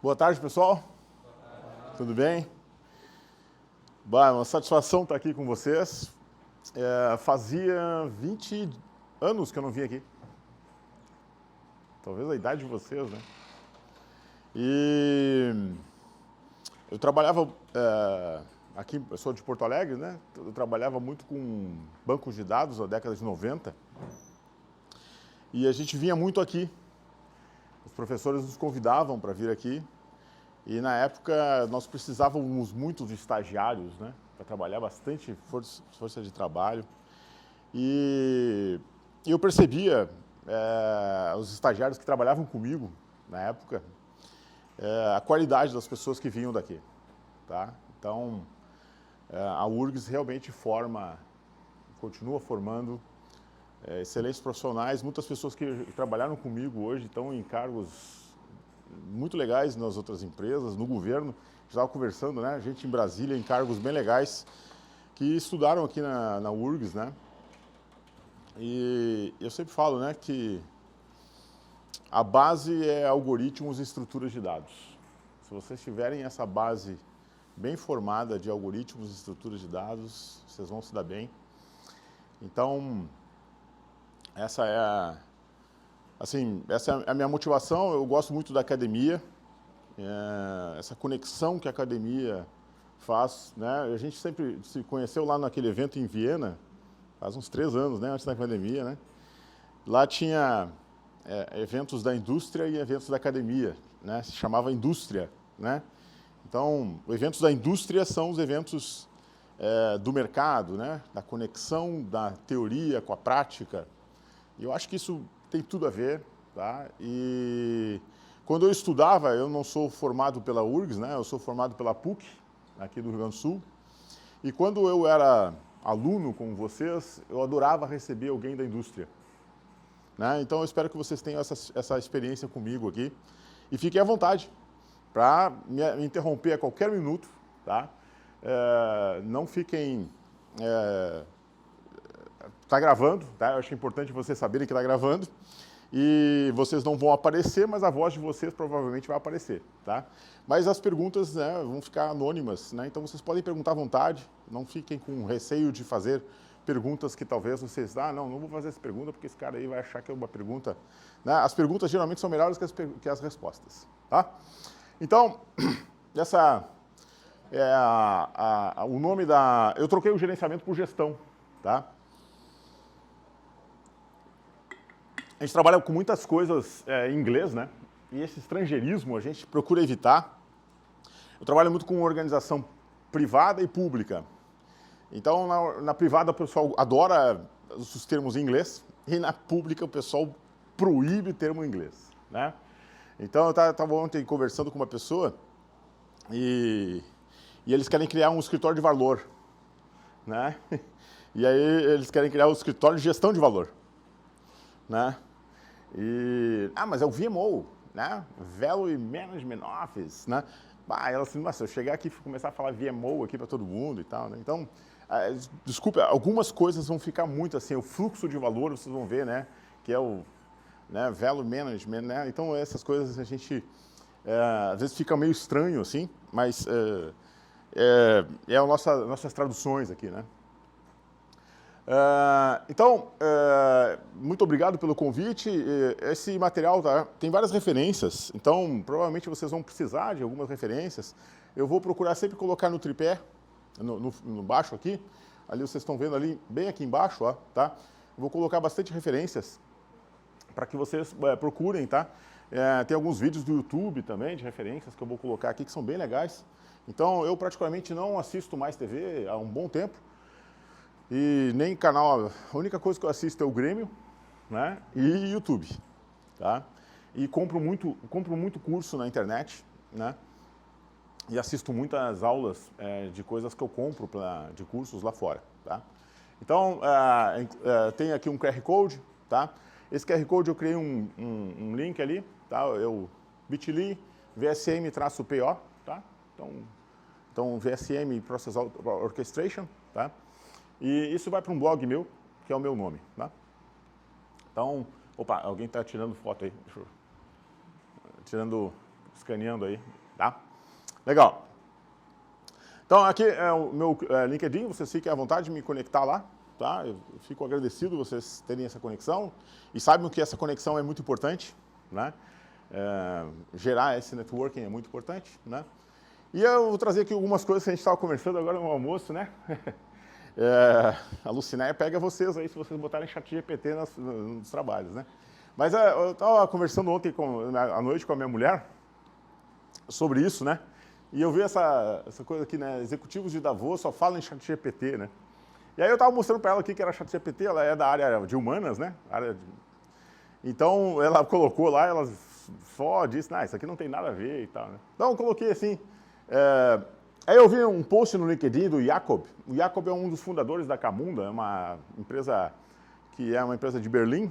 Boa tarde, pessoal. Tudo bem? Bom, é uma satisfação estar aqui com vocês. Fazia 20 anos que eu não vim aqui. Talvez a idade de vocês, né? E eu trabalhava aqui, eu sou de Porto Alegre, né? Eu trabalhava muito com bancos de dados na década de 90. E a gente vinha muito aqui. Os professores nos convidavam para vir aqui. E na época nós precisávamos muito de estagiários, né? Para trabalhar bastante força de trabalho. E eu percebia os estagiários que trabalhavam comigo na época, a qualidade das pessoas que vinham daqui, tá? Então, a URGS realmente continua formando excelentes profissionais. Muitas pessoas que trabalharam comigo hoje estão em cargos muito legais nas outras empresas, no governo. Estava conversando, né? Gente em Brasília, em cargos bem legais, que estudaram aqui na URGS, né? E eu sempre falo, né, que a base é algoritmos e estruturas de dados. Se vocês tiverem essa base bem formada de algoritmos e estruturas de dados, vocês vão se dar bem. Então, essa é a minha motivação. Eu gosto muito da academia, essa conexão que a academia faz, né? A gente sempre se conheceu lá naquele evento em Viena, faz uns 3 anos, né, antes da pandemia, né? Lá tinha eventos da indústria e eventos da academia, né? Se chamava indústria, né? Então, os eventos da indústria são os eventos do mercado, né? Da conexão da teoria com a prática. E eu acho que isso tem tudo a ver, tá? E quando eu estudava, eu não sou formado pela URGS, né? Eu sou formado pela PUC, aqui do Rio Grande do Sul. E quando eu era aluno com vocês, eu adorava receber alguém da indústria, né? Então eu espero que vocês tenham essa experiência comigo aqui. E fiquem à vontade para me interromper a qualquer minuto, tá? Não fiquem... Está gravando, tá? Eu acho importante vocês saberem que está gravando. E vocês não vão aparecer, mas a voz de vocês provavelmente vai aparecer, tá? Mas as perguntas, né, vão ficar anônimas, né? Então vocês podem perguntar à vontade, não fiquem com receio de fazer perguntas que talvez vocês... não vou fazer essa pergunta porque esse cara aí vai achar que é uma pergunta... Né? As perguntas geralmente são melhores que as respostas, tá? Então, essa é o nome da... Eu troquei o gerenciamento por gestão, tá? A gente trabalha com muitas coisas em inglês, né? E esse estrangeirismo a gente procura evitar. Eu trabalho muito com organização privada e pública. Então, na privada o pessoal adora os termos em inglês e na pública o pessoal proíbe o termo em inglês, né? Então, eu estava ontem conversando com uma pessoa e eles querem criar um escritório de valor, né? E aí eles querem criar um escritório de gestão de valor, né? Mas é o VMO, né? Value Management Office, né? Ela assim, nossa, eu chegar aqui e começar a falar VMO aqui para todo mundo e tal, né? Então, desculpa, algumas coisas vão ficar muito assim, o fluxo de valor, vocês vão ver, né? Que é o Value Management, né? Então, essas coisas a gente, às vezes fica meio estranho, assim, mas é nossas traduções aqui, né? Então, muito obrigado pelo convite. Esse material tem várias referências, então provavelmente vocês vão precisar de algumas referências. Eu vou procurar sempre colocar no tripé, no baixo aqui, ali vocês estão vendo ali, bem aqui embaixo, ó, tá? Eu vou colocar bastante referências para que vocês procurem, tá? Tem alguns vídeos do YouTube também de referências que eu vou colocar aqui que são bem legais. Então, eu praticamente não assisto mais TV há um bom tempo. E nem canal, a única coisa que eu assisto é o Grêmio, né, e YouTube, tá? E compro muito curso na internet, né, e assisto muitas aulas de coisas que eu compro de cursos lá fora, tá? Então, tem aqui um QR Code, tá? Esse QR Code eu criei um link ali, tá? bit.ly, VSM-PO, tá? Então, VSM Process Orchestration, tá? E isso vai para um blog meu, que é o meu nome, tá? Então, opa, alguém está tirando foto aí. escaneando aí, tá? Legal. Então, aqui é o meu LinkedIn, vocês fiquem à vontade de me conectar lá, tá? Eu fico agradecido vocês terem essa conexão e saibam que essa conexão é muito importante, né? Gerar esse networking é muito importante, né? E eu vou trazer aqui algumas coisas que a gente estava conversando agora no almoço, né? A Lucinéia pega vocês aí se vocês botarem ChatGPT nos trabalhos, né? Mas eu estava conversando ontem à noite com a minha mulher sobre isso, né? E eu vi essa coisa aqui, né? Executivos de Davos só falam em ChatGPT, né? E aí eu estava mostrando para ela aqui que era ChatGPT, ela é da área de humanas, né? Então ela colocou lá, ela só disse, isso aqui não tem nada a ver e tal, né? Então eu coloquei assim. Aí eu vi um post no LinkedIn do Jacob. O Jacob é um dos fundadores da Camunda, é uma empresa que é uma empresa de Berlim,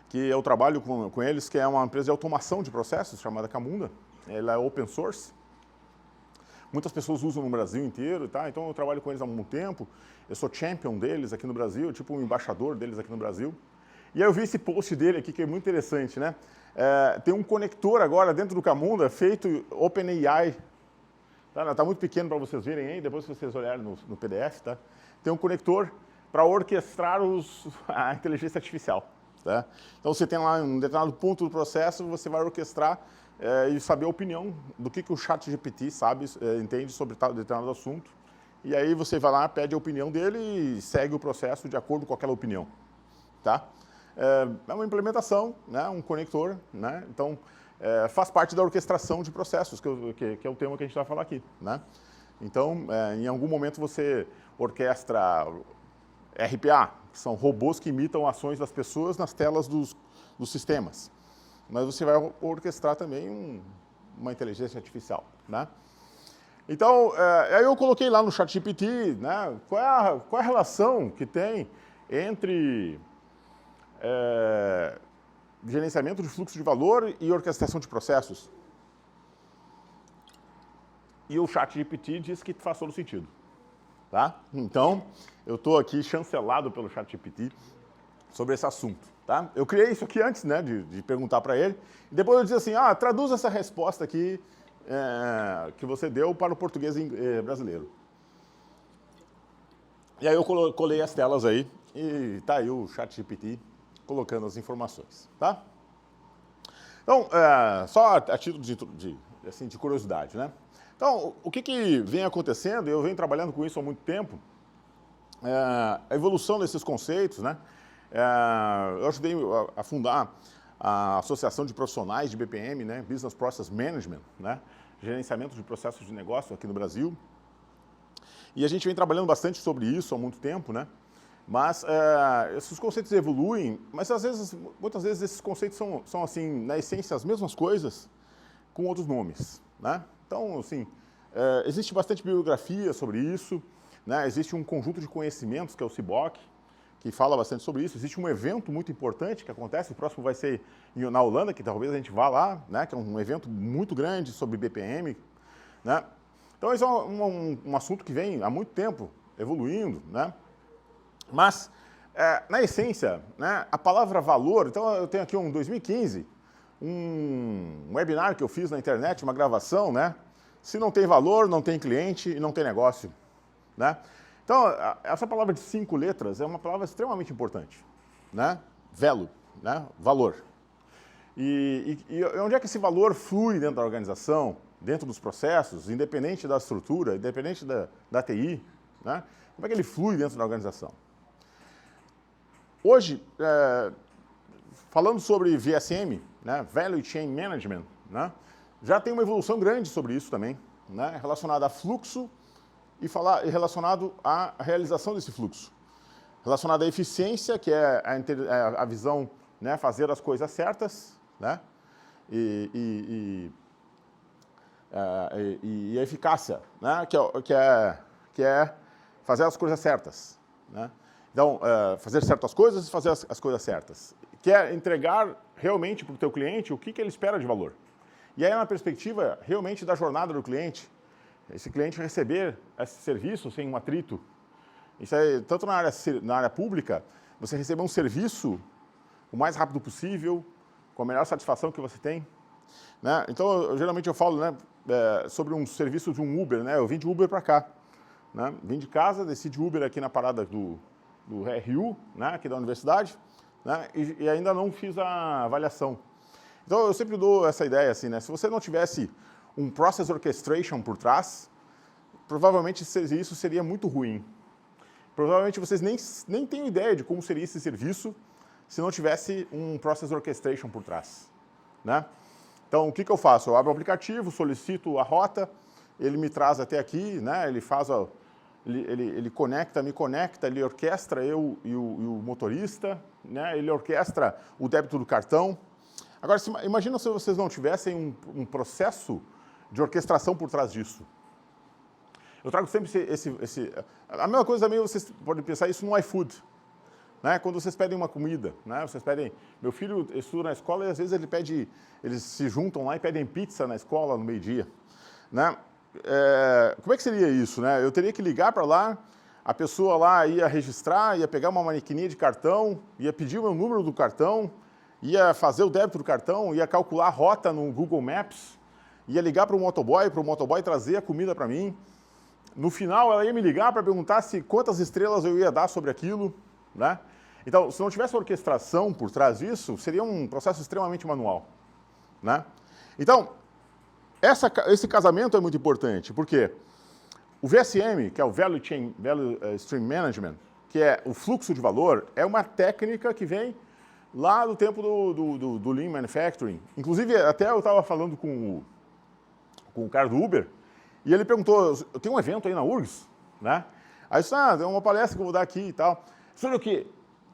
que eu trabalho com eles, que é uma empresa de automação de processos chamada Camunda. Ela é open source. Muitas pessoas usam no Brasil inteiro, tá? Então eu trabalho com eles há muito tempo. Eu sou champion deles aqui no Brasil, tipo um embaixador deles aqui no Brasil. E aí eu vi esse post dele aqui que é muito interessante, né? Tem um conector agora dentro do Camunda feito OpenAI. Tá muito pequeno para vocês verem aí, depois se vocês olharem no PDF, tá? Tem um conector para orquestrar a inteligência artificial. Tá? Então você tem lá um determinado ponto do processo, você vai orquestrar e saber a opinião do que o ChatGPT sabe, entende sobre determinado assunto. E aí você vai lá, pede a opinião dele e segue o processo de acordo com aquela opinião. Tá? É uma implementação, né? Um conector, né? Então faz parte da orquestração de processos, que é o tema que a gente vai falar aqui. Né? Então, em algum momento você orquestra RPA, que são robôs que imitam ações das pessoas nas telas dos sistemas. Mas você vai orquestrar também uma inteligência artificial. Né? Então, aí eu coloquei lá no ChatGPT, né, qual é a relação que tem entre gerenciamento de fluxo de valor e orquestração de processos. E o ChatGPT diz que faz todo sentido. Tá? Então, eu estou aqui chancelado pelo ChatGPT sobre esse assunto. Tá? Eu criei isso aqui antes, né, de perguntar para ele. E depois eu disse assim, traduz essa resposta aqui que você deu para o português brasileiro. E aí eu colei as telas aí e tá aí o ChatGPT colocando as informações. Tá? Então, só a título de curiosidade, né? Então, o que vem acontecendo, eu venho trabalhando com isso há muito tempo, a evolução desses conceitos, né? Eu ajudei a fundar a Associação de Profissionais de BPM, né? Business Process Management, né? Gerenciamento de processos de negócio aqui no Brasil. E a gente vem trabalhando bastante sobre isso há muito tempo, né? Mas esses conceitos evoluem, mas muitas vezes esses conceitos são assim, na essência, as mesmas coisas com outros nomes, né? Então, assim, existe bastante bibliografia sobre isso, né? Existe um conjunto de conhecimentos, que é o CIBOC, que fala bastante sobre isso. Existe um evento muito importante que acontece, o próximo vai ser na Holanda, que talvez a gente vá lá, né? Que é um evento muito grande sobre BPM, né? Então, esse é um assunto que vem há muito tempo evoluindo, né? Mas, na essência, né, a palavra valor, então eu tenho aqui um 2015, um webinar que eu fiz na internet, uma gravação, né? Se não tem valor, não tem cliente e não tem negócio, né? Então, essa palavra de 5 letras é uma palavra extremamente importante, né? Velo, né? Valor. E onde é que esse valor flui dentro da organização, dentro dos processos, independente da estrutura, independente da TI, né? Como é que ele flui dentro da organização? Hoje, falando sobre VSM, né, Value Chain Management, né, já tem uma evolução grande sobre isso também, né, relacionada a fluxo e relacionado à realização desse fluxo. Relacionado à eficiência, que é a visão, né, fazer as coisas certas, né, e a eficácia, né, que é fazer as coisas certas, né. Então, fazer certas coisas e fazer as coisas certas. Quer entregar realmente para o teu cliente o que ele espera de valor. E aí, na perspectiva realmente da jornada do cliente, esse cliente receber esse serviço sem um atrito. Isso aí, tanto na área pública, você receber um serviço o mais rápido possível, com a melhor satisfação que você tem, Né? Então, geralmente eu falo, né, sobre um serviço de um Uber, né? Eu vim de Uber para cá. Né? Vim de casa, desci de Uber aqui na parada do RU, né, aqui da universidade, né, e ainda não fiz a avaliação. Então, eu sempre dou essa ideia, assim, né, se você não tivesse um Process Orchestration por trás, provavelmente isso seria muito ruim. Provavelmente vocês nem têm ideia de como seria esse serviço se não tivesse um Process Orchestration por trás. Né? Então, o que eu faço? Eu abro o aplicativo, solicito a rota, ele me traz até aqui, né, ele faz ele me conecta, ele orquestra eu e o motorista, né? Ele orquestra o débito do cartão. Agora, imagina se vocês não tivessem um processo de orquestração por trás disso. Eu trago sempre a mesma coisa também, vocês podem pensar isso no iFood. Né? Quando vocês pedem uma comida, né? Vocês pedem... Meu filho estuda na escola e às vezes eles se juntam lá e pedem pizza na escola no meio-dia. Né? Como é que seria isso, né? Eu teria que ligar para lá, a pessoa lá ia registrar, ia pegar uma manequininha de cartão, ia pedir o meu número do cartão, ia fazer o débito do cartão, ia calcular a rota no Google Maps, ia ligar para o motoboy trazer a comida para mim. No final, ela ia me ligar para perguntar quantas estrelas eu ia dar sobre aquilo, né? Então, se não tivesse orquestração por trás disso, seria um processo extremamente manual, né? Então, esse casamento é muito importante, porque o VSM, que é o Value Stream Management, que é o fluxo de valor, é uma técnica que vem lá do tempo do Lean Manufacturing. Inclusive, até eu estava falando com o cara do Uber, e ele perguntou, eu tenho um evento aí na URGS, né? Aí eu disse, é uma palestra que eu vou dar aqui e tal. Sobre o quê?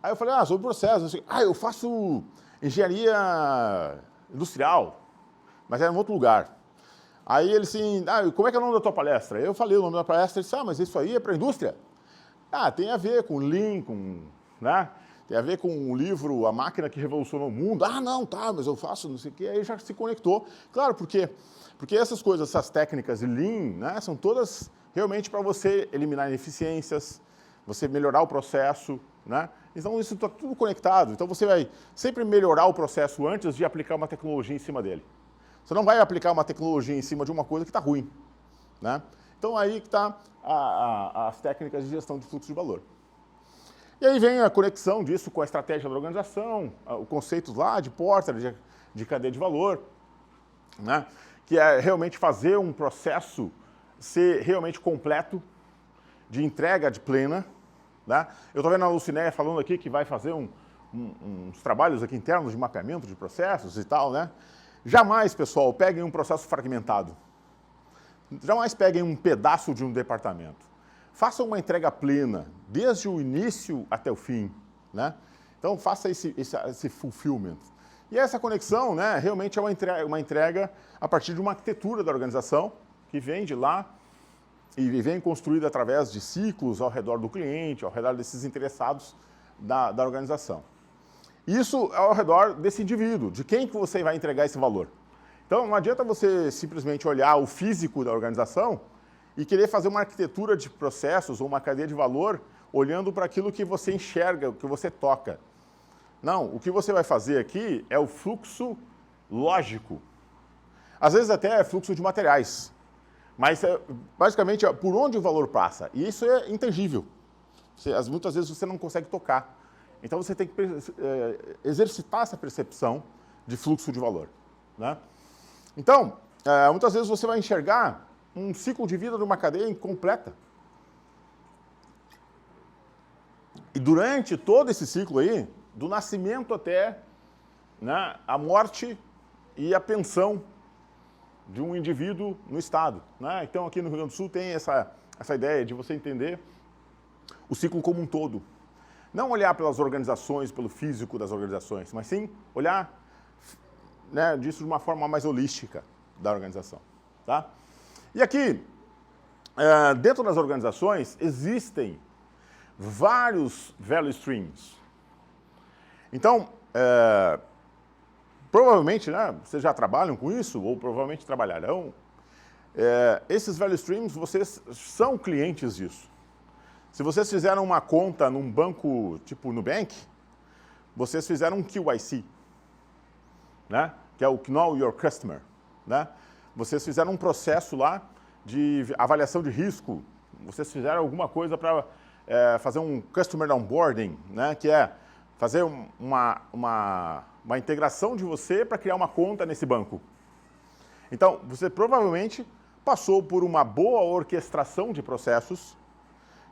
Aí eu falei, sobre processo. Eu faço engenharia industrial, mas é em outro lugar. Aí ele assim, como é que é o nome da tua palestra? Eu falei o nome da palestra, ele disse, mas isso aí é para a indústria? Tem a ver com Lean, né? Tem a ver com o livro A Máquina que Revolucionou o Mundo. Não, mas eu faço não sei o quê. Aí já se conectou. Claro, porque essas coisas, essas técnicas de Lean, né, são todas realmente para você eliminar ineficiências, você melhorar o processo, né? Então isso está tudo conectado. Então você vai sempre melhorar o processo antes de aplicar uma tecnologia em cima dele. Você não vai aplicar uma tecnologia em cima de uma coisa que está ruim. Né? Então, aí que está as técnicas de gestão de fluxo de valor. E aí vem a conexão disso com a estratégia da organização, o conceito lá de Porter, de cadeia de valor, né? Que é realmente fazer um processo ser realmente completo, de entrega de plena. Né? Eu estou vendo a Lucinéia falando aqui que vai fazer uns trabalhos aqui internos de mapeamento de processos e tal, né? Jamais, pessoal, peguem um processo fragmentado. Jamais peguem um pedaço de um departamento. Façam uma entrega plena, desde o início até o fim. Né? Então, faça esse fulfillment. E essa conexão, né, realmente é uma entrega a partir de uma arquitetura da organização, que vem de lá e vem construída através de ciclos ao redor do cliente, ao redor desses interessados da organização. Isso ao redor desse indivíduo, de quem que você vai entregar esse valor. Então, não adianta você simplesmente olhar o físico da organização e querer fazer uma arquitetura de processos ou uma cadeia de valor olhando para aquilo que você enxerga, o que você toca. Não, o que você vai fazer aqui é o fluxo lógico. Às vezes até é fluxo de materiais, mas basicamente é por onde o valor passa. E isso é intangível. Muitas vezes você não consegue tocar. Então, você tem que exercitar essa percepção de fluxo de valor. Né? Então, muitas vezes você vai enxergar um ciclo de vida de uma cadeia incompleta. E durante todo esse ciclo aí, do nascimento até, né, a morte e a pensão de um indivíduo no Estado. Né? Então, aqui no Rio Grande do Sul tem essa ideia de você entender o ciclo como um todo. Não olhar pelas organizações, pelo físico das organizações, mas sim olhar, né, disso de uma forma mais holística da organização. Tá? E aqui, dentro das organizações, existem vários value streams. Então, provavelmente, né, vocês já trabalham com isso, ou provavelmente trabalharão. Esses value streams, vocês são clientes disso. Se vocês fizeram uma conta num banco tipo Nubank, vocês fizeram um KYC. Né? que é o Know Your Customer, né? Vocês fizeram um processo lá de avaliação de risco, vocês fizeram alguma coisa para fazer um Customer Onboarding, né? Que é fazer uma integração de você para criar uma conta nesse banco. Então, você provavelmente passou por uma boa orquestração de processos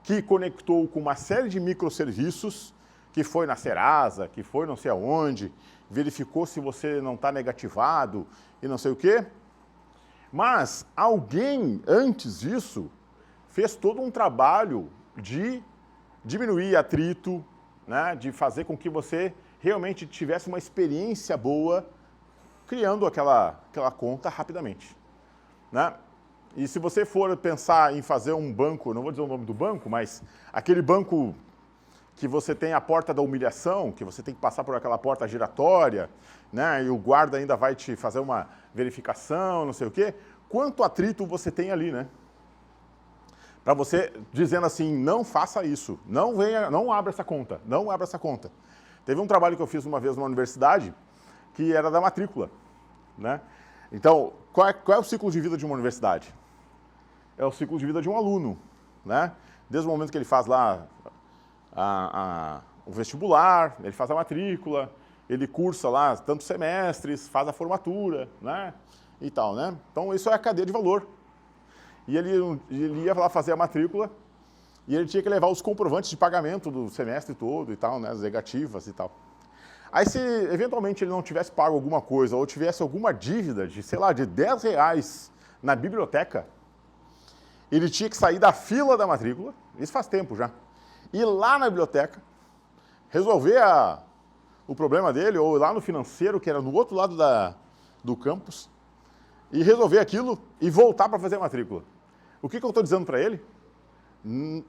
que conectou com uma série de microserviços, que foi na Serasa, que foi não sei aonde, verificou se você não está negativado e não sei o quê. Mas alguém, antes disso, fez todo um trabalho de diminuir atrito, né, de fazer com que você realmente tivesse uma experiência boa criando aquela conta rapidamente, né? E se você for pensar em fazer um banco, não vou dizer o nome do banco, mas aquele banco que você tem a porta da humilhação, que você tem que passar por aquela porta giratória, né, e o guarda ainda vai te fazer uma verificação, não sei o quê, quanto atrito você tem ali, né? Para você dizendo assim, não faça isso, não abra essa conta, não abra essa conta. Teve um trabalho que eu fiz uma vez numa universidade, que era da matrícula, né? Então, qual é o ciclo de vida de uma universidade? É o ciclo de vida de um aluno, né? Desde o momento que ele faz lá o vestibular, ele faz a matrícula, ele cursa lá tantos semestres, faz a formatura, né? E tal, né? Então, isso é a cadeia de valor. E ele ia lá fazer a matrícula e ele tinha que levar os comprovantes de pagamento do semestre todo e tal, né? As negativas e tal. Aí, se eventualmente ele não tivesse pago alguma coisa ou tivesse alguma dívida de, sei lá, de R$10 na biblioteca, ele tinha que sair da fila da matrícula, isso faz tempo já, ir lá na biblioteca, resolver o problema dele, ou ir lá no financeiro, que era no outro lado do campus, e resolver aquilo e voltar para fazer a matrícula. O que eu estou dizendo para ele?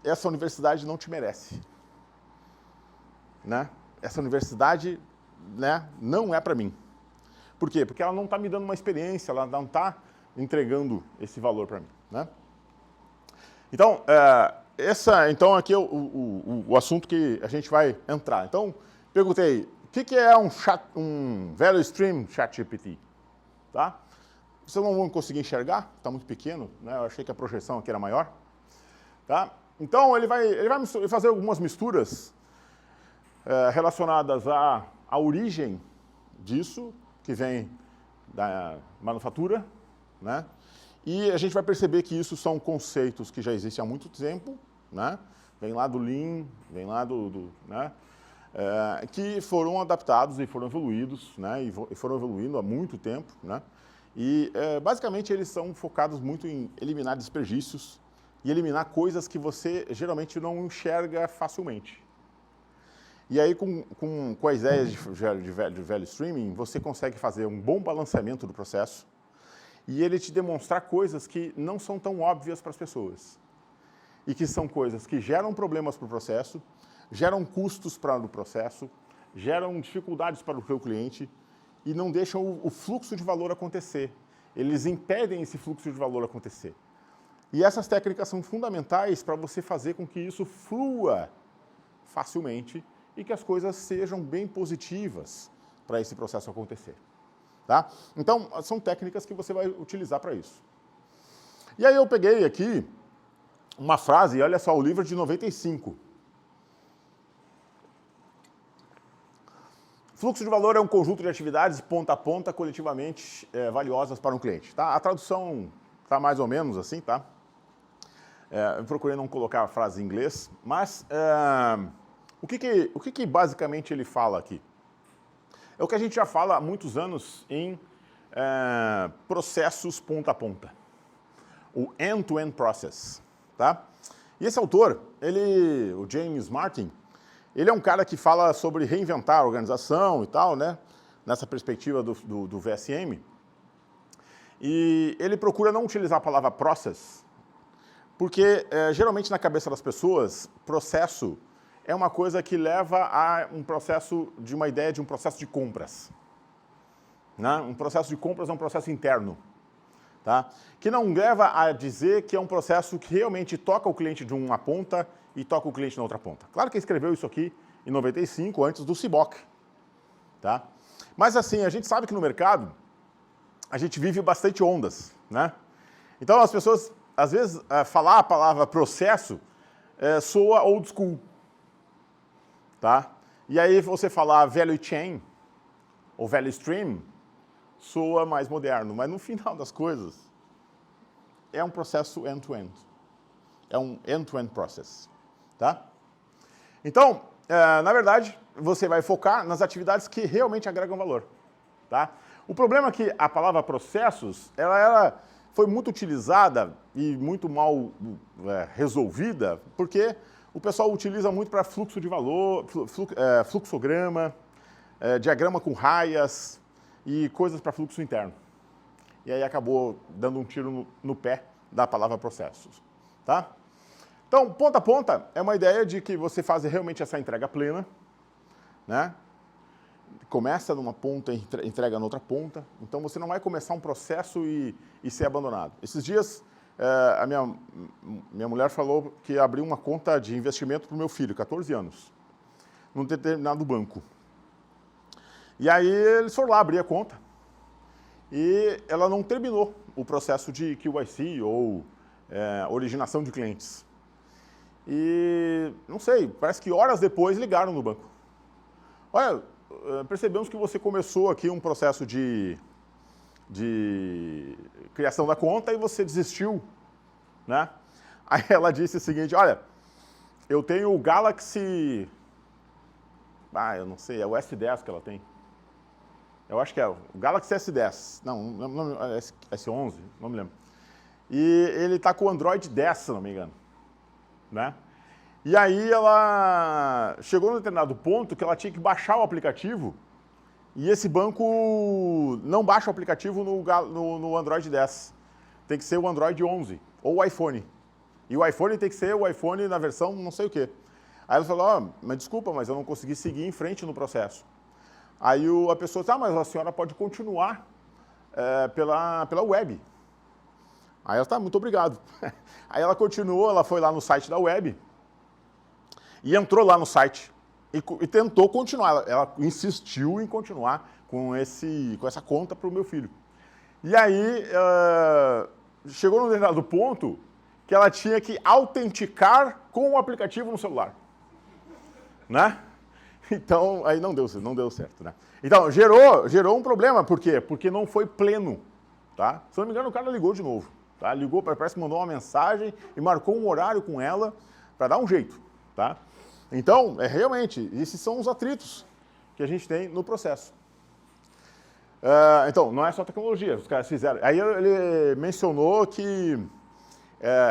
Essa universidade não te merece, né? Essa universidade, né, não é para mim. Por quê? Porque ela não está me dando uma experiência, ela não está entregando esse valor para mim, né? Então, então aqui é o assunto que a gente vai entrar. Então, perguntei, o que é um Value Stream ChatGPT? Tá? Vocês não vão conseguir enxergar, está muito pequeno, né? Eu achei que a projeção aqui era maior. Tá? Então, ele vai fazer algumas misturas relacionadas à origem disso, que vem da manufatura, né? E a gente vai perceber que isso são conceitos que já existem há muito tempo, né? Vem lá do Lean, vem lá né? Que foram adaptados e foram evoluídos, né? E foram evoluindo há muito tempo, né? E basicamente eles são focados muito em eliminar desperdícios e eliminar coisas que você geralmente não enxerga facilmente. E aí, com as ideias de value streaming, você consegue fazer um bom balanceamento do processo e ele te demonstrar coisas que não são tão óbvias para as pessoas. E que são coisas que geram problemas para o processo, geram custos para o processo, geram dificuldades para o seu cliente e não deixam o fluxo de valor acontecer. Eles impedem esse fluxo de valor acontecer. E essas técnicas são fundamentais para você fazer com que isso flua facilmente e que as coisas sejam bem positivas para esse processo acontecer. Tá? Então, são técnicas que você vai utilizar para isso. E aí eu peguei aqui uma frase, olha só, o livro é de 95. Fluxo de valor é um conjunto de atividades ponta a ponta coletivamente valiosas para um cliente. Tá? A tradução está mais ou menos assim, tá? Eu procurei não colocar a frase em inglês, mas o que basicamente ele fala aqui? É o que a gente já fala há muitos anos em processos ponta a ponta. O end-to-end process. Tá? E esse autor, o James Martin, ele é um cara que fala sobre reinventar a organização e tal, né? Nessa perspectiva do VSM. E ele procura não utilizar a palavra process, porque geralmente na cabeça das pessoas, processo é uma coisa que leva a uma ideia de um processo de compras. Né? Um processo de compras é um processo interno. Tá? Que não leva a dizer que é um processo que realmente toca o cliente de uma ponta e toca o cliente na outra ponta. Claro que ele escreveu isso aqui em 95, antes do CIBOC. Tá? Mas assim, a gente sabe que no mercado a gente vive bastante ondas, né? Então as pessoas, às vezes, falar a palavra processo soa old school, tá? E aí você falar value chain ou value stream soa mais moderno, mas no final das coisas é um processo end-to-end. É um end-to-end process, tá? Então, na verdade, você vai focar nas atividades que realmente agregam valor, tá? O problema é que a palavra processos, ela foi muito utilizada e muito mal resolvida, porque o pessoal utiliza muito para fluxo de valor, fluxograma, diagrama com raias e coisas para fluxo interno. E aí acabou dando um tiro no pé da palavra processos, tá? Então, ponta a ponta é uma ideia de que você faz realmente essa entrega plena, né? Começa numa ponta e entrega na outra ponta. Então, você não vai começar um processo e ser abandonado. Esses dias, a minha mulher falou que abriu uma conta de investimento para o meu filho, 14 anos, num determinado banco. E aí, eles foram lá abrir a conta e ela não terminou o processo de KYC ou originação de clientes. E, não sei, parece que horas depois ligaram no banco. Olha, percebemos que você começou aqui um processo de criação da conta e você desistiu, né? Aí ela disse o seguinte, olha, eu tenho o Galaxy... eu não sei, é o S10 que ela tem. Eu acho que é o Galaxy S10. Não, S11, não me lembro. E ele está com o Android 10, se não me engano. Né? E aí ela chegou num determinado ponto que ela tinha que baixar o aplicativo e esse banco não baixa o aplicativo no Android 10. Tem que ser o Android 11 ou o iPhone. E o iPhone tem que ser o iPhone na versão não sei o quê. Aí ela falou, mas desculpa, mas eu não consegui seguir em frente no processo. Aí a pessoa disse, mas a senhora pode continuar pela web. Aí ela, tá, muito obrigado. Aí ela continuou, ela foi lá no site da web e entrou lá no site e tentou continuar. Ela insistiu em continuar com essa conta para o meu filho. E aí chegou num determinado ponto que ela tinha que autenticar com o aplicativo no celular. Né? Então, aí não deu certo, né? Então, gerou um problema. Por quê? Porque não foi pleno, tá? Se não me engano, o cara ligou de novo. Tá? Ligou, parece que mandou uma mensagem e marcou um horário com ela para dar um jeito, tá? Então, realmente, esses são os atritos que a gente tem no processo. Então, não é só tecnologia, os caras fizeram. Aí ele mencionou que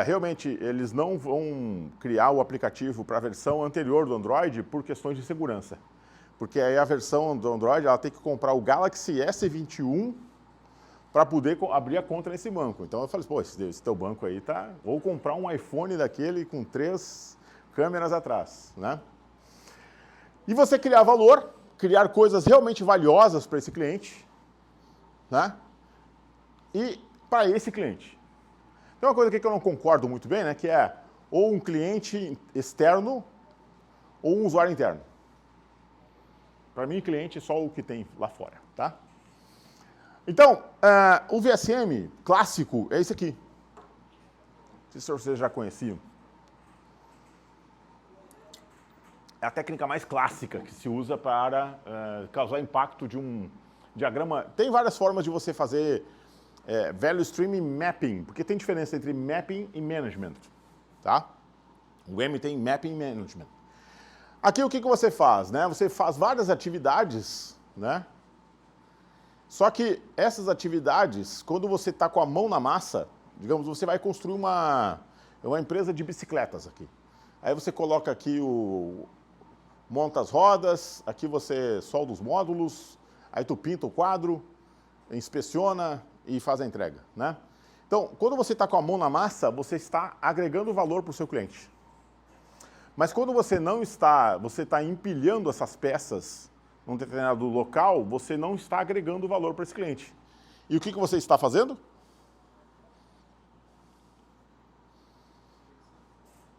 realmente eles não vão criar o aplicativo para a versão anterior do Android por questões de segurança. Porque aí a versão do Android ela tem que comprar o Galaxy S21 para poder abrir a conta nesse banco. Então eu falei, pô, esse teu banco aí tá... Ou comprar um iPhone daquele com 3 câmeras atrás, né? E você criar valor, criar coisas realmente valiosas para esse cliente, né? E para esse cliente. Tem uma coisa aqui que eu não concordo muito bem, né? Que é ou um cliente externo ou um usuário interno. Para mim, cliente é só o que tem lá fora, tá? Então, o VSM clássico é esse aqui. Não sei se vocês já conheciam. É a técnica mais clássica que se usa para causar impacto de um diagrama. Tem várias formas de você fazer value stream mapping, porque tem diferença entre mapping e management, tá? O M tem mapping e management. Aqui o que você faz, né? Você faz várias atividades, né? Só que essas atividades, quando você está com a mão na massa, digamos, você vai construir uma empresa de bicicletas aqui. Aí você coloca aqui monta as rodas, aqui você solda os módulos, aí tu pinta o quadro, inspeciona e faz a entrega, né? Então, quando você está com a mão na massa, você está agregando valor para o seu cliente. Mas quando você não está, você está empilhando essas peças num determinado local, você não está agregando valor para esse cliente. E o que você está fazendo?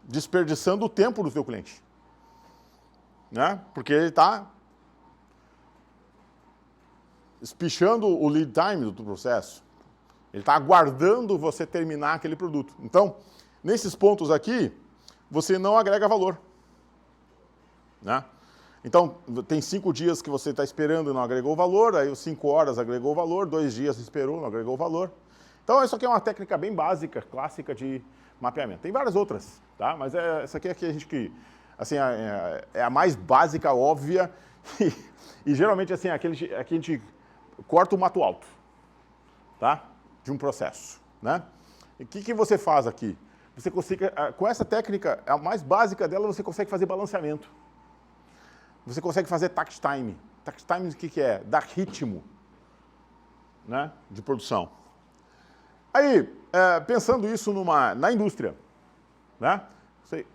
Desperdiçando o tempo do seu cliente. Né? Porque ele está espichando o lead time do processo. Ele está aguardando você terminar aquele produto. Então, nesses pontos aqui, você não agrega valor. Né? Então, tem 5 dias que você está esperando e não agregou valor, aí 5 horas agregou valor, 2 dias esperou, não agregou valor. Então, isso aqui é uma técnica bem básica, clássica de mapeamento. Tem várias outras, tá? Mas essa aqui é que a gente assim, é a mais básica, óbvia, e geralmente assim, aqui a gente corta o mato alto, tá? De um processo, né? E o que você faz aqui? Você consegue, com essa técnica, a mais básica dela, você consegue fazer balanceamento. Você consegue fazer tax time. Tax time o que é? Dar ritmo, né, de produção. Aí, pensando isso na indústria, né?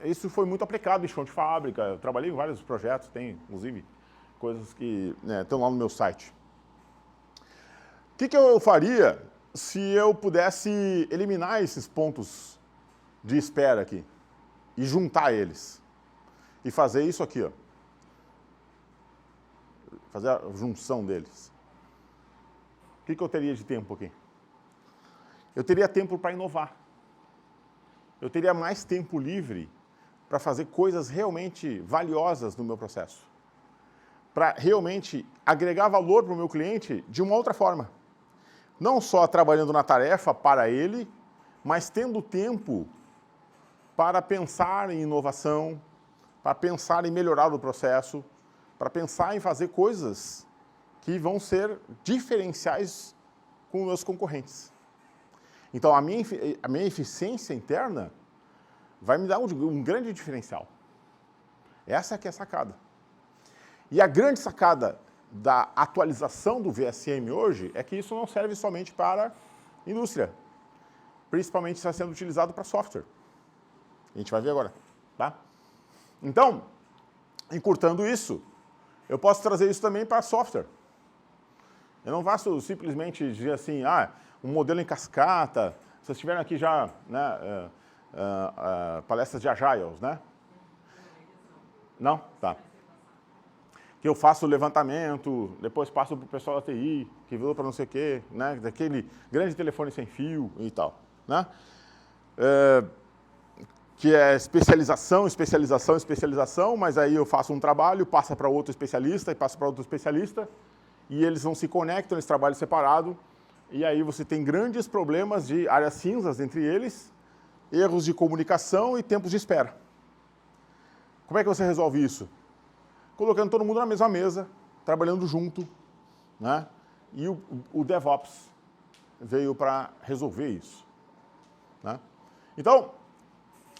Isso foi muito aplicado em chão de fábrica. Eu trabalhei em vários projetos, tem inclusive coisas que estão lá no meu site. O que eu faria se eu pudesse eliminar esses pontos de espera aqui e juntar eles? E fazer isso aqui, ó. Fazer a junção deles. O que eu teria de tempo aqui? Eu teria tempo para inovar. Eu teria mais tempo livre para fazer coisas realmente valiosas no meu processo. Para realmente agregar valor para o meu cliente de uma outra forma. Não só trabalhando na tarefa para ele, mas tendo tempo para pensar em inovação, para pensar em melhorar o processo, para pensar em fazer coisas que vão ser diferenciais com os meus concorrentes. Então, a minha eficiência interna vai me dar um grande diferencial. Essa que é a sacada. E a grande sacada da atualização do VSM hoje é que isso não serve somente para indústria. Principalmente está sendo utilizado para software. A gente vai ver agora, tá? Então, encurtando isso, eu posso trazer isso também para software. Eu não faço simplesmente dizer assim, um modelo em cascata. Vocês tiveram aqui já, né, palestras de Agiles, né? Não? Tá. Que eu faço o levantamento, depois passo para o pessoal da TI, que virou para não sei o quê, né? Daquele grande telefone sem fio e tal, né? Que é especialização, especialização, especialização, mas aí eu faço um trabalho, passa para outro especialista e passa para outro especialista, e eles não se conectam, eles trabalham separado, e aí você tem grandes problemas de áreas cinzas entre eles, erros de comunicação e tempos de espera. Como é que você resolve isso? Colocando todo mundo na mesma mesa, trabalhando junto, né? E o DevOps veio para resolver isso, né? Então,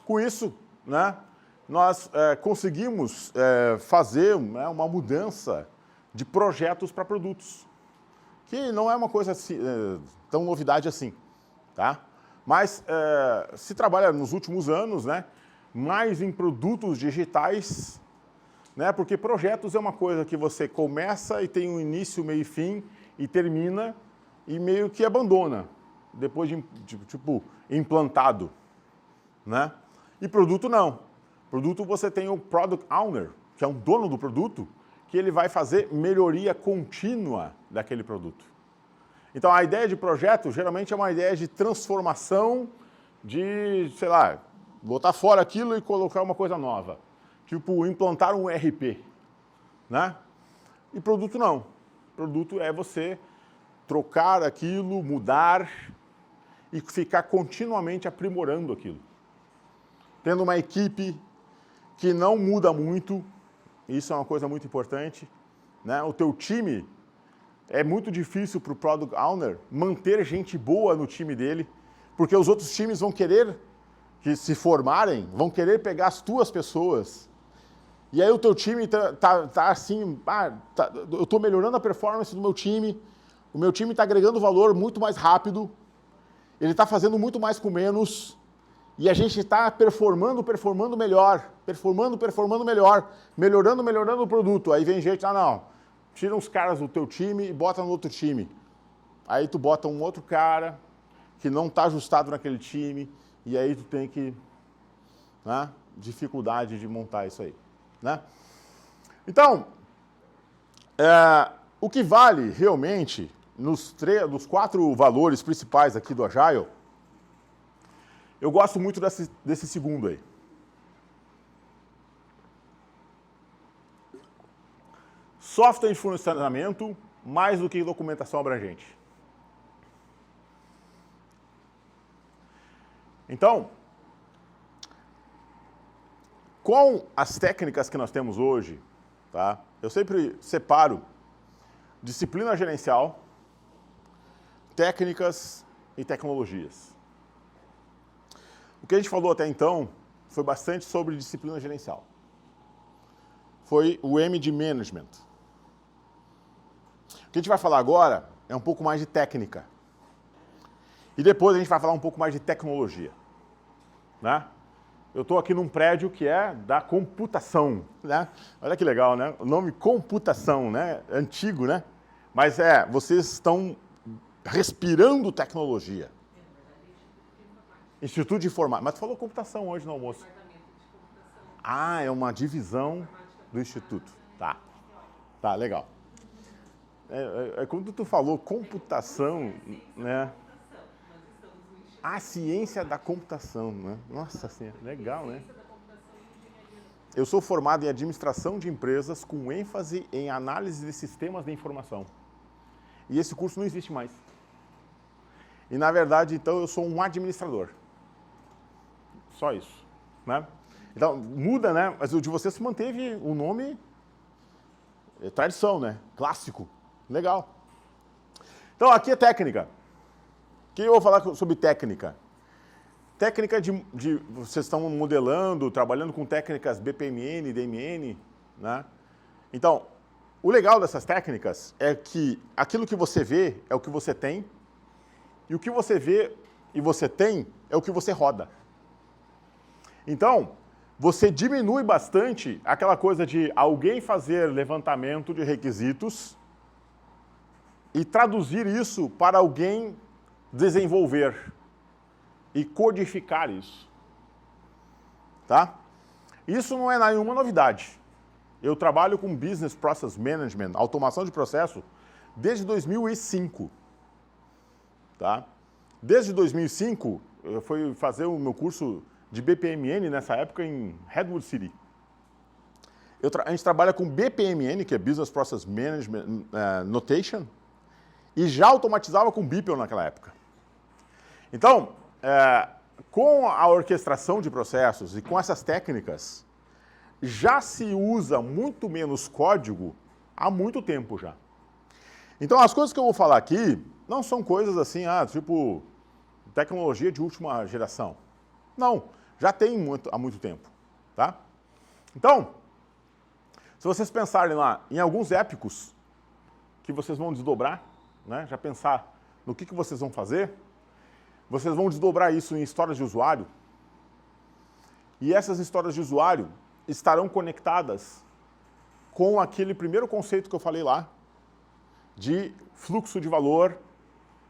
com isso, né, nós conseguimos fazer uma mudança de projetos para produtos, que não é uma coisa assim, tão novidade assim, tá? Mas se trabalha nos últimos anos, né, mais em produtos digitais, né, porque projetos é uma coisa que você começa e tem um início, meio e fim, e termina e meio que abandona, depois de tipo, implantado, né? E produto não. Produto você tem o Product Owner, que é um dono do produto, que ele vai fazer melhoria contínua daquele produto. Então, a ideia de projeto, geralmente, é uma ideia de transformação de, sei lá, botar fora aquilo e colocar uma coisa nova. Tipo, implantar um ERP, né? E produto não. Produto é você trocar aquilo, mudar e ficar continuamente aprimorando aquilo. Tendo uma equipe que não muda muito, isso é uma coisa muito importante, né? O teu time, é muito difícil para o Product Owner manter gente boa no time dele, porque os outros times vão querer que se formarem, vão querer pegar as tuas pessoas. E aí o teu time tá assim, eu estou melhorando a performance do meu time, o meu time está agregando valor muito mais rápido, ele está fazendo muito mais com menos, e a gente está performando melhor, melhorando o produto. Aí vem gente, não, tira uns caras do teu time e bota no outro time. Aí tu bota um outro cara que não está ajustado naquele time, e aí tu tem que, né, dificuldade de montar isso aí, né? Então, O que vale realmente nos 4 valores principais aqui do Agile, eu gosto muito desse segundo aí. Software de funcionamento mais do que documentação abrangente. Então, com as técnicas que nós temos hoje, tá? Eu sempre separo disciplina gerencial, técnicas e tecnologias. O que a gente falou até então foi bastante sobre disciplina gerencial. Foi o M de management. O que a gente vai falar agora é um pouco mais de técnica. E depois a gente vai falar um pouco mais de tecnologia. Né? Eu estou aqui num prédio que é da computação. Né? Olha que legal, né? O nome computação, né? Antigo, né? Mas vocês estão respirando tecnologia. Instituto de Informática. Mas tu falou computação hoje no almoço. Ah, é uma divisão do Instituto. Tá. Tá, legal. Quando tu falou computação, né? A ciência da computação, né? Nossa Senhora, legal, né? Eu sou formado em administração de empresas com ênfase em análise de sistemas de informação. E esse curso não existe mais. E, na verdade, então, eu sou um administrador. Só isso, né? Então, muda, né? Mas o de você se manteve o nome... tradição, né? Clássico. Legal. Então, aqui é técnica. O que eu vou falar sobre técnica? Técnica vocês estão modelando, trabalhando com técnicas BPMN, DMN, né? Então, o legal dessas técnicas é que aquilo que você vê é o que você tem, e o que você vê e você tem é o que você roda. Então, você diminui bastante aquela coisa de alguém fazer levantamento de requisitos e traduzir isso para alguém desenvolver e codificar isso. Tá? Isso não é nenhuma novidade. Eu trabalho com Business Process Management, automação de processo, desde 2005. Tá? Desde 2005, eu fui fazer o meu curso de BPMN nessa época em Redwood City. A gente trabalha com BPMN, que é Business Process Management Notation, e já automatizava com Beeple naquela época. Então, com a orquestração de processos e com essas técnicas, já se usa muito menos código há muito tempo já. Então, as coisas que eu vou falar aqui não são coisas assim, tipo tecnologia de última geração. Não, já tem há muito tempo. Tá? Então, se vocês pensarem lá em alguns épicos que vocês vão desdobrar, né, já pensar no que vocês vão fazer, vocês vão desdobrar isso em histórias de usuário, e essas histórias de usuário estarão conectadas com aquele primeiro conceito que eu falei lá, de fluxo de valor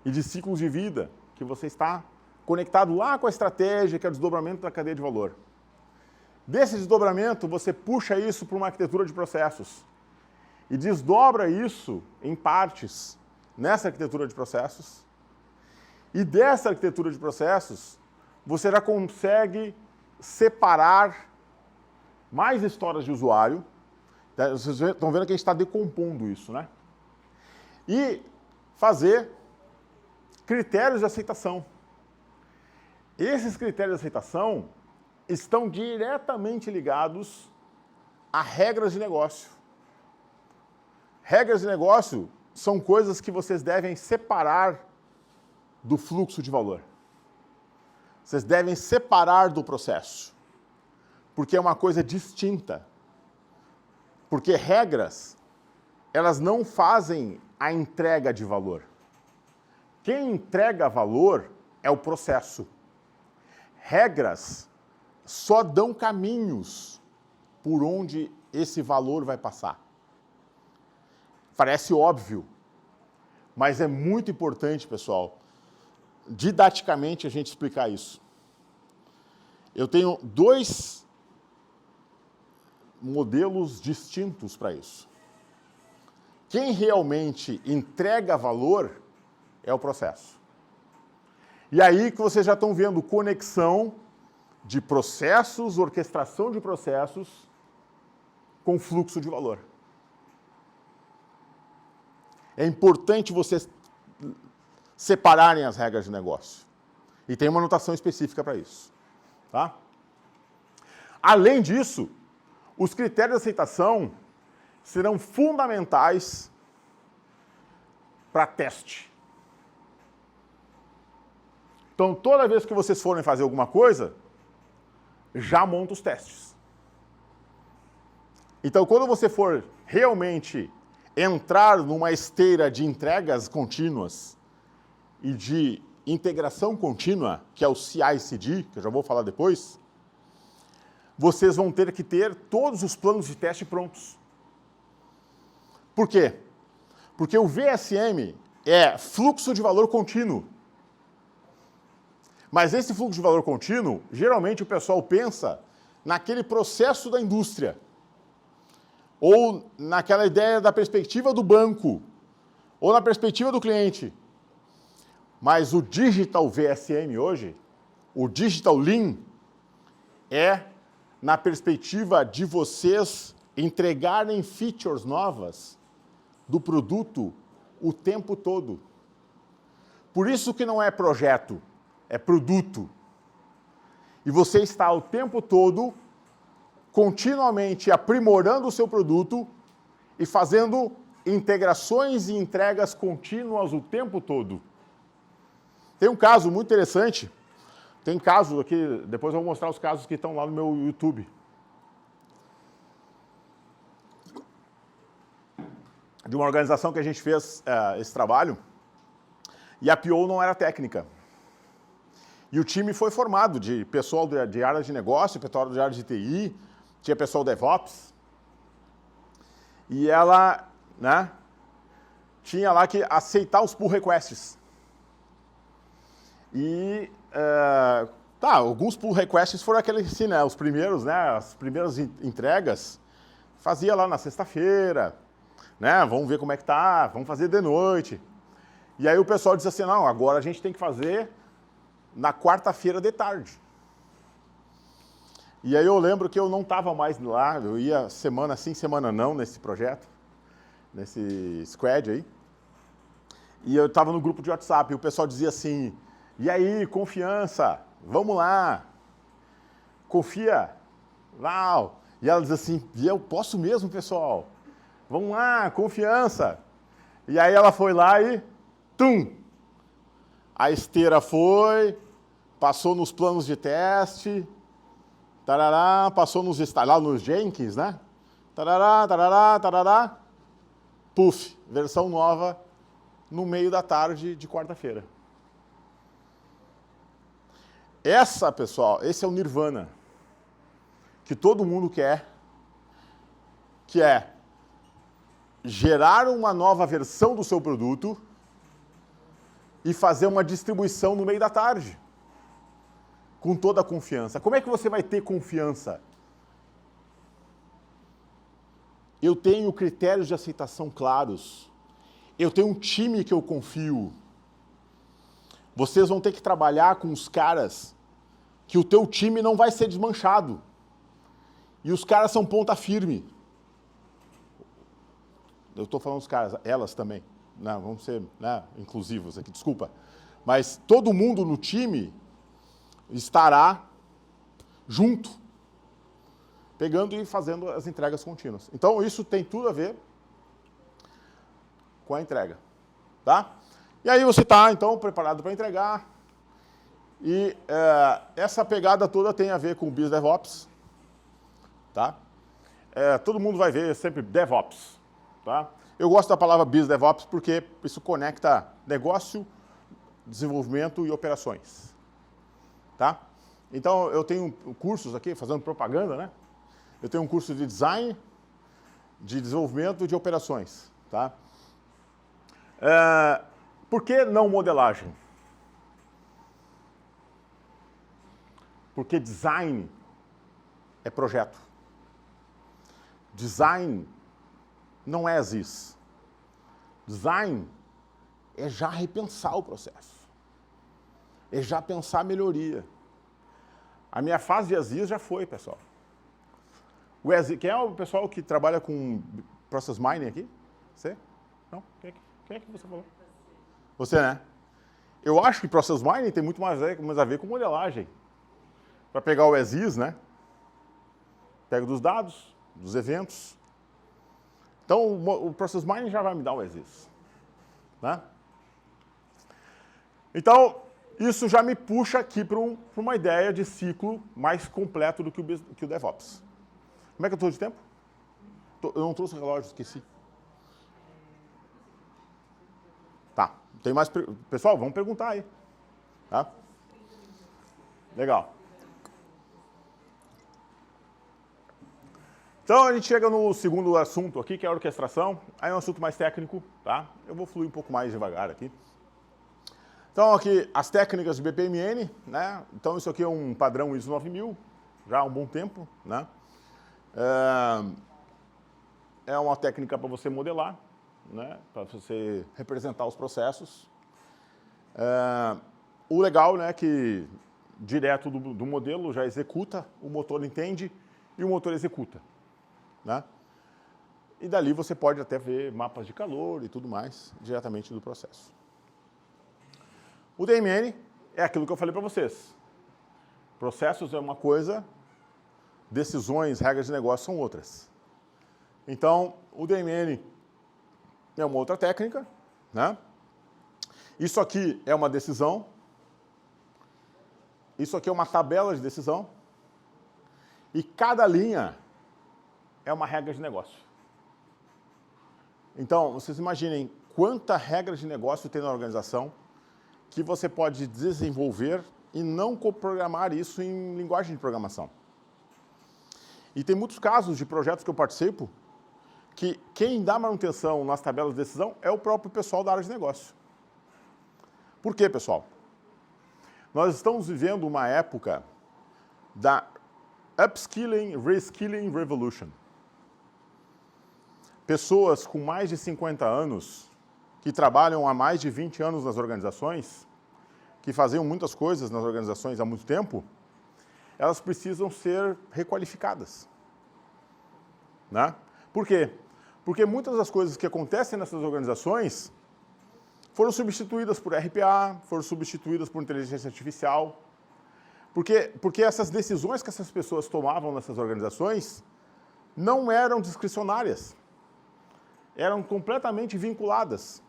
e de ciclos de vida, que você está conectado lá com a estratégia, que é o desdobramento da cadeia de valor. Desse desdobramento, você puxa isso para uma arquitetura de processos e desdobra isso em partes nessa arquitetura de processos. E dessa arquitetura de processos, você já consegue separar mais histórias de usuário. Vocês estão vendo que a gente está decompondo isso, né? E fazer critérios de aceitação. Esses critérios de aceitação estão diretamente ligados a regras de negócio. Regras de negócio são coisas que vocês devem separar do fluxo de valor. Vocês devem separar do processo. Porque é uma coisa distinta. Porque regras, elas não fazem a entrega de valor. Quem entrega valor é o processo. Regras só dão caminhos por onde esse valor vai passar. Parece óbvio, mas é muito importante, pessoal, didaticamente a gente explicar isso. Eu tenho 2 modelos distintos para isso. quem realmente entrega valor é o processo. E aí que vocês já estão vendo conexão de processos, orquestração de processos com fluxo de valor. É importante vocês separarem as regras de negócio. E tem uma notação específica para isso. Tá? Além disso, os critérios de aceitação serão fundamentais para teste. Então, toda vez que vocês forem fazer alguma coisa, já monta os testes. Então, quando você for realmente entrar numa esteira de entregas contínuas e de integração contínua, que é o CI/CD, que eu já vou falar depois, vocês vão ter que ter todos os planos de teste prontos. Por quê? Porque o VSM é fluxo de valor contínuo. Mas esse fluxo de valor contínuo, geralmente o pessoal pensa naquele processo da indústria, ou naquela ideia da perspectiva do banco, ou na perspectiva do cliente. Mas o Digital VSM hoje, o Digital Lean, é na perspectiva de vocês entregarem features novas do produto o tempo todo. Por isso que não é projeto, é produto. E você está o tempo todo continuamente aprimorando o seu produto e fazendo integrações e entregas contínuas o tempo todo. Tem um caso muito interessante, tem casos aqui, depois eu vou mostrar os casos que estão lá no meu YouTube. De uma organização que a gente fez esse trabalho, e a PO não era técnica. E o time foi formado de pessoal de área de negócio, pessoal de área de TI, tinha pessoal DevOps. E ela, né, tinha lá que aceitar os pull requests. E, alguns pull requests foram aqueles, assim, né, os primeiros, né, as primeiras entregas, fazia lá na sexta-feira, né, vamos ver como é que tá, vamos fazer de noite. E aí o pessoal disse assim, não, agora a gente tem que fazer na quarta-feira de tarde. E aí eu lembro que eu não estava mais lá, eu ia semana sim, semana não nesse projeto, nesse squad aí. E eu estava no grupo de WhatsApp e o pessoal dizia assim, e aí, confiança, vamos lá, confia, uau. E ela diz assim, e eu posso mesmo, pessoal, vamos lá, confiança. E aí ela foi lá e, tum, a esteira foi, passou nos planos de teste, tarará, passou lá nos Jenkins, né? Tarará, tarará, tarará, puf, versão nova no meio da tarde de quarta-feira. Essa, pessoal, esse é o Nirvana, que todo mundo quer, que é gerar uma nova versão do seu produto e fazer uma distribuição no meio da tarde, com toda a confiança. Como é que você vai ter confiança? Eu tenho critérios de aceitação claros. Eu tenho um time que eu confio. Vocês vão ter que trabalhar com os caras que o teu time não vai ser desmanchado. E os caras são ponta firme. Eu estou falando dos caras, elas também. Não, vamos ser, né, inclusivos aqui, desculpa. Mas todo mundo no time estará junto, pegando e fazendo as entregas contínuas. Então, isso tem tudo a ver com a entrega. Tá? E aí você está, então, preparado para entregar. E essa pegada toda tem a ver com o Business DevOps. Tá? Todo mundo vai ver sempre DevOps. Tá? Eu gosto da palavra Business DevOps porque isso conecta negócio, desenvolvimento e operações. Tá? Então, eu tenho cursos aqui, fazendo propaganda, né? Eu tenho um curso de design, de desenvolvimento e de operações. Tá? Por que não modelagem? Porque design é projeto. Design não é as is. Design é já repensar o processo. É já pensar a melhoria. A minha fase de as is já foi, pessoal. Quem é o pessoal que trabalha com Process Mining aqui? Você? Não? Quem é que você falou? Você, né? Eu acho que Process Mining tem muito mais a ver com modelagem. Para pegar o as is, né? Pego dos dados, dos eventos. Então, o Process Mining já vai me dar o as is. Né? Então, isso já me puxa aqui para uma ideia de ciclo mais completo do que o DevOps. Como é que eu estou de tempo? Eu não trouxe o relógio, esqueci. Tá. Tem mais... Pessoal, vamos perguntar aí. Tá? Legal. Então, a gente chega no segundo assunto aqui, que é a orquestração. Aí é um assunto mais técnico, tá? Eu vou fluir um pouco mais devagar aqui. Então, aqui, as técnicas de BPMN, né? Então, isso aqui é um padrão ISO 9000, já há um bom tempo, né? É uma técnica para você modelar, né? Para você representar os processos. O legal, né, que direto do modelo já executa, o motor entende e o motor executa. Né? E dali você pode até ver mapas de calor e tudo mais diretamente do processo. O DMN é aquilo que eu falei para vocês. Processos é uma coisa, decisões, regras de negócio são outras. Então, o DMN é uma outra técnica. Né? Isso aqui é uma decisão. Isso aqui é uma tabela de decisão. E cada linha é uma regra de negócio. Então, vocês imaginem quanta regra de negócio tem na organização que você pode desenvolver e não coprogramar isso em linguagem de programação. E tem muitos casos de projetos que eu participo que quem dá manutenção nas tabelas de decisão é o próprio pessoal da área de negócio. Por quê, pessoal? Nós estamos vivendo uma época da upskilling, reskilling revolution. Pessoas com mais de 50 anos, que trabalham há mais de 20 anos nas organizações, que faziam muitas coisas nas organizações há muito tempo, elas precisam ser requalificadas. Né? Por quê? Porque muitas das coisas que acontecem nessas organizações foram substituídas por RPA, foram substituídas por inteligência artificial. Porque essas decisões que essas pessoas tomavam nessas organizações não eram discricionárias. Eram completamente vinculadas.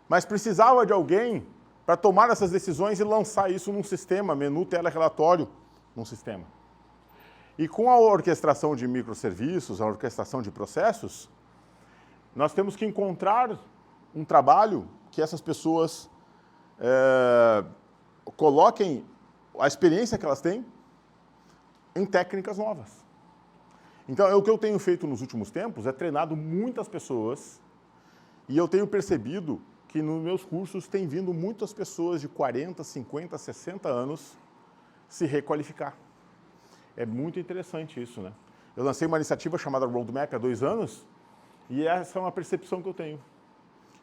Mas precisava de alguém para tomar essas decisões e lançar isso num sistema, menu, tela, relatório, num sistema. E com a orquestração de microserviços, a orquestração de processos, nós temos que encontrar um trabalho que essas pessoas coloquem a experiência que elas têm em técnicas novas. Então, o que eu tenho feito nos últimos tempos é treinado muitas pessoas e eu tenho percebido que nos meus cursos tem vindo muitas pessoas de 40, 50, 60 anos se requalificar. É muito interessante isso, né? Eu lancei uma iniciativa chamada Roadmap há 2 anos e essa é uma percepção que eu tenho.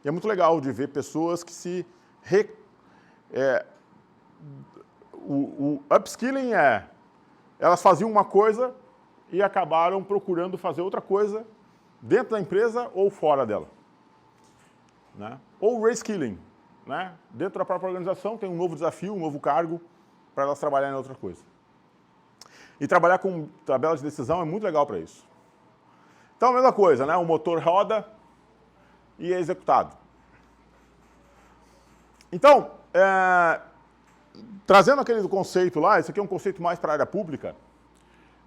E é muito legal de ver pessoas que se... O upskilling elas faziam uma coisa e acabaram procurando fazer outra coisa dentro da empresa ou fora dela. Né? Ou reskilling. Né? Dentro da própria organização tem um novo desafio, um novo cargo para elas trabalharem em outra coisa. E trabalhar com tabela de decisão é muito legal para isso. Então, a mesma coisa, né? O motor roda e é executado. Então, trazendo aquele conceito lá, esse aqui é um conceito mais para a área pública,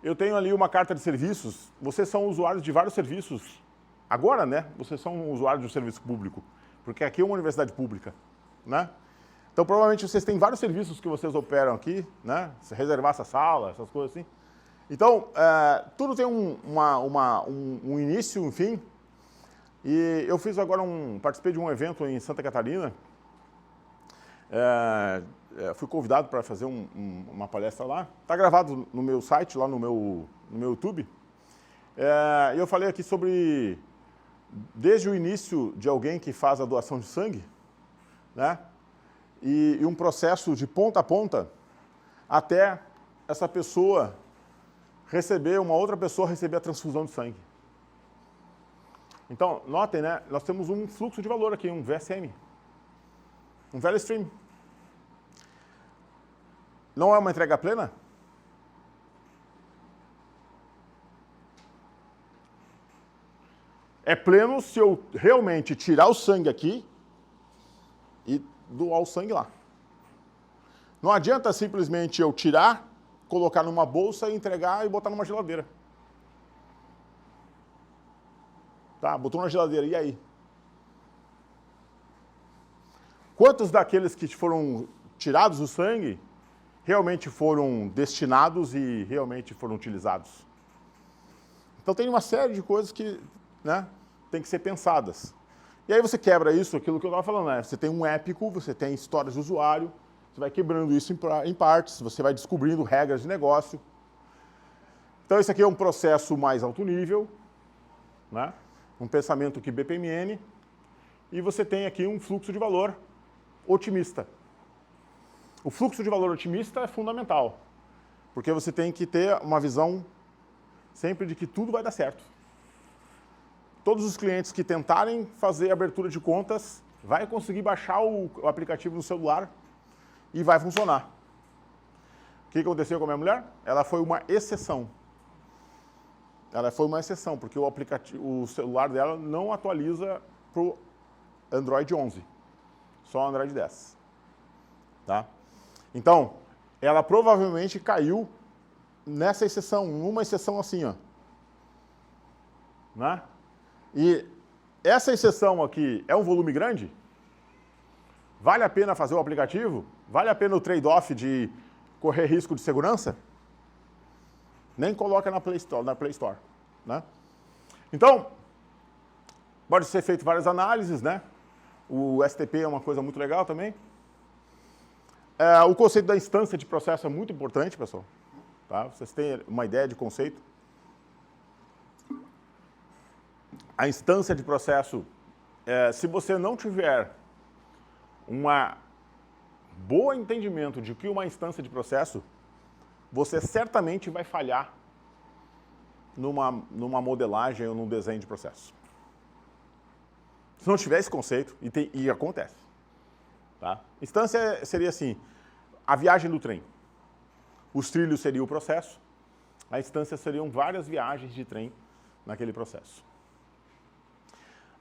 eu tenho ali uma carta de serviços, vocês são usuários de vários serviços. Agora, né, vocês são usuários de um serviço público, porque aqui é uma universidade pública, né? Então, provavelmente, vocês têm vários serviços que vocês operam aqui, né? Se reservar essa sala, essas coisas assim. Então, tudo tem um início, um fim. E eu fiz agora participei de um evento em Santa Catarina. Fui convidado para fazer uma palestra lá. Está gravado no meu site, lá no meu YouTube. E eu falei aqui sobre desde o início de alguém que faz a doação de sangue, né? E um processo de ponta a ponta até essa pessoa receber, uma outra pessoa receber a transfusão de sangue. Então, notem, né? Nós temos um fluxo de valor aqui, um VSM, um value stream. Não é uma entrega plena? É pleno se eu realmente tirar o sangue aqui e doar o sangue lá. Não adianta simplesmente eu tirar, colocar numa bolsa, entregar e botar numa geladeira. Tá, botou na geladeira, e aí? Quantos daqueles que foram tirados o sangue realmente foram destinados e realmente foram utilizados? Então tem uma série de coisas que, né, tem que ser pensadas. E aí você quebra isso, aquilo que eu estava falando, né? Você tem um épico, você tem histórias de usuário, você vai quebrando isso em partes, você vai descobrindo regras de negócio. Então esse aqui é um processo mais alto nível, né? Um pensamento que BPMN, e você tem aqui um fluxo de valor otimista. O fluxo de valor otimista é fundamental, porque você tem que ter uma visão sempre de que tudo vai dar certo. Todos os clientes que tentarem fazer abertura de contas vai conseguir baixar o aplicativo no celular e vai funcionar. O que aconteceu com a minha mulher? Ela foi uma exceção. Ela foi uma exceção, porque o celular dela não atualiza para o Android 11, só Android 10. Tá? Então, ela provavelmente caiu nessa exceção, numa exceção assim, ó. Né? E essa exceção aqui é um volume grande? Vale a pena fazer o aplicativo? Vale a pena o trade-off de correr risco de segurança? Nem coloca na Play Store, né? Então, pode ser feito várias análises, né? O STP é uma coisa muito legal também. O conceito da instância de processo é muito importante, pessoal. Tá? Vocês têm uma ideia de conceito? A instância de processo, se você não tiver um bom entendimento de que uma instância de processo, você certamente vai falhar numa modelagem ou num desenho de processo. Se não tiver esse conceito, e acontece. Tá? Instância seria assim, a viagem do trem. Os trilhos seria o processo, a instância seriam várias viagens de trem naquele processo.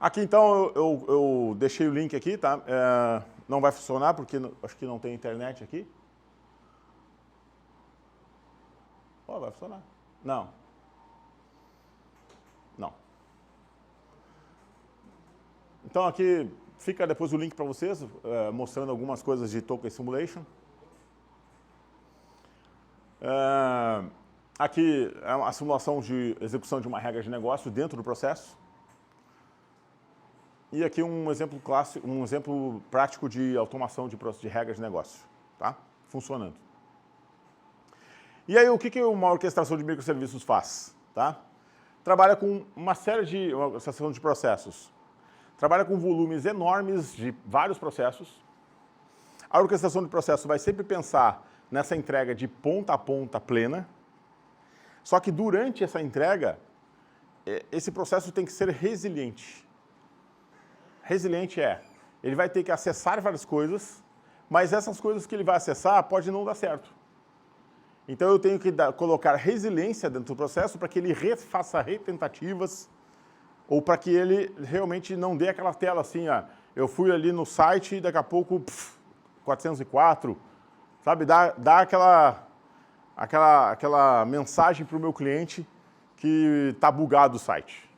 Aqui então eu deixei o link aqui, tá? Não vai funcionar porque acho que não tem internet aqui. Oh, vai funcionar? Não. Não. Então aqui fica depois o link para vocês, mostrando algumas coisas de Token Simulation. Aqui é a simulação de execução de uma regra de negócio dentro do processo. E aqui um exemplo clássico, um exemplo prático de automação de regras de negócio, tá? Funcionando. E aí, o que uma orquestração de microserviços faz? Tá? Trabalha com uma orquestração de processos. Trabalha com volumes enormes de vários processos. A orquestração de processos vai sempre pensar nessa entrega de ponta a ponta plena. Só que durante essa entrega, esse processo tem que ser resiliente. Resiliente ele vai ter que acessar várias coisas, mas essas coisas que ele vai acessar pode não dar certo. Então eu tenho que colocar resiliência dentro do processo para que ele faça retentativas ou para que ele realmente não dê aquela tela assim, eu fui ali no site e daqui a pouco 404, sabe, dá aquela mensagem para o meu cliente que está bugado o site.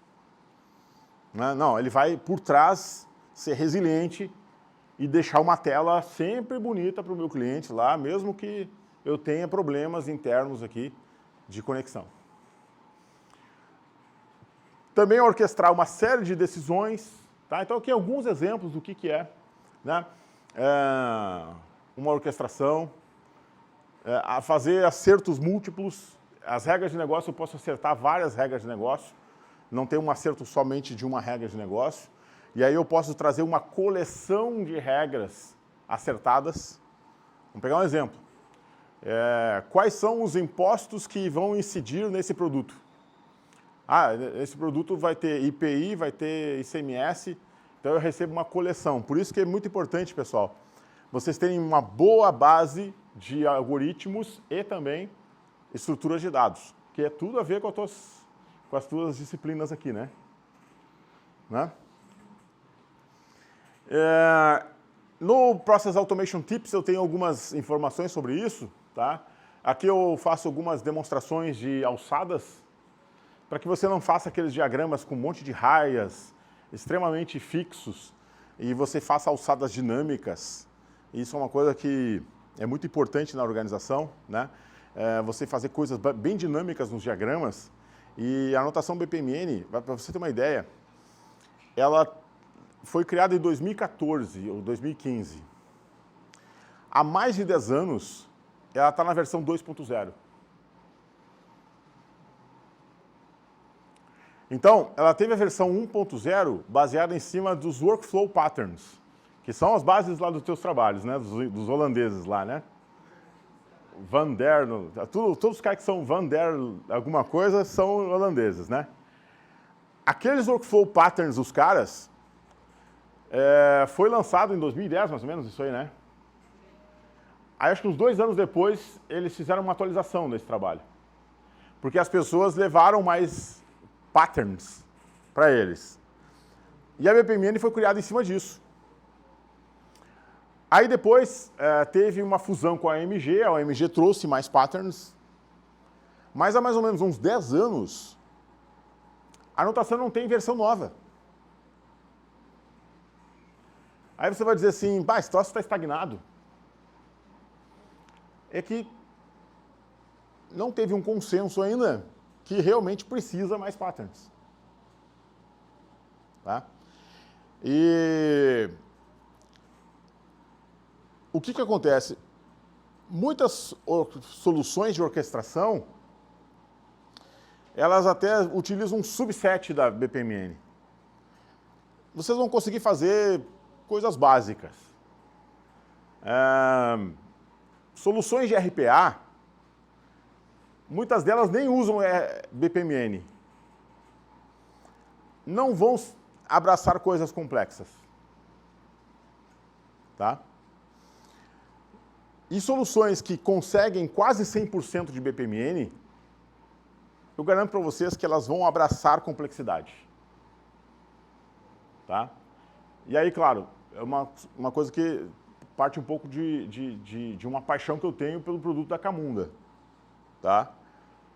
Não, ele vai por trás ser resiliente e deixar uma tela sempre bonita para o meu cliente lá, mesmo que eu tenha problemas internos aqui de conexão. Também orquestrar uma série de decisões. Tá? Então, aqui alguns exemplos do que é, né? Uma orquestração, a fazer acertos múltiplos. As regras de negócio, eu posso acertar várias regras de negócio. não tem um acerto somente de uma regra de negócio. E aí eu posso trazer uma coleção de regras acertadas. Vamos pegar um exemplo. Quais são os impostos que vão incidir nesse produto? Esse produto vai ter IPI, vai ter ICMS, então eu recebo uma coleção. Por isso que é muito importante, pessoal, vocês terem uma boa base de algoritmos e também estruturas de dados, que é tudo a ver com as tuas disciplinas aqui, né? No Process Automation Tips eu tenho algumas informações sobre isso, tá? Aqui eu faço algumas demonstrações de alçadas, para que você não faça aqueles diagramas com um monte de raias, extremamente fixos, e você faça alçadas dinâmicas. Isso é uma coisa que é muito importante na organização, né? Você fazer coisas bem dinâmicas nos diagramas. E a notação BPMN, para você ter uma ideia, ela foi criada em 2014 ou 2015. Há mais de 10 anos, ela está na versão 2.0. Então, ela teve a versão 1.0 baseada em cima dos Workflow Patterns, que são as bases lá dos teus trabalhos, né? Dos holandeses lá, né? Van der, todos os caras que são Van der alguma coisa são holandeses, né? Aqueles Workflow Patterns dos caras foi lançado em 2010, mais ou menos, isso aí, né? Aí acho que uns 2 anos depois eles fizeram uma atualização desse trabalho. Porque as pessoas levaram mais patterns para eles. E a BPMN foi criada em cima disso. Aí depois teve uma fusão com a AMG, a AMG trouxe mais patterns, mas há mais ou menos uns 10 anos, a notação não tem versão nova. Aí você vai dizer assim, esse troço está estagnado. É que não teve um consenso ainda que realmente precisa mais patterns. Tá? E o que acontece? Muitas soluções de orquestração, elas até utilizam um subset da BPMN. Vocês vão conseguir fazer coisas básicas. Soluções de RPA, muitas delas nem usam BPMN. Não vão abraçar coisas complexas. Tá? E soluções que conseguem quase 100% de BPMN, eu garanto para vocês que elas vão abraçar complexidade. Tá? E aí, claro, é uma coisa que parte um pouco de uma paixão que eu tenho pelo produto da Camunda. Tá?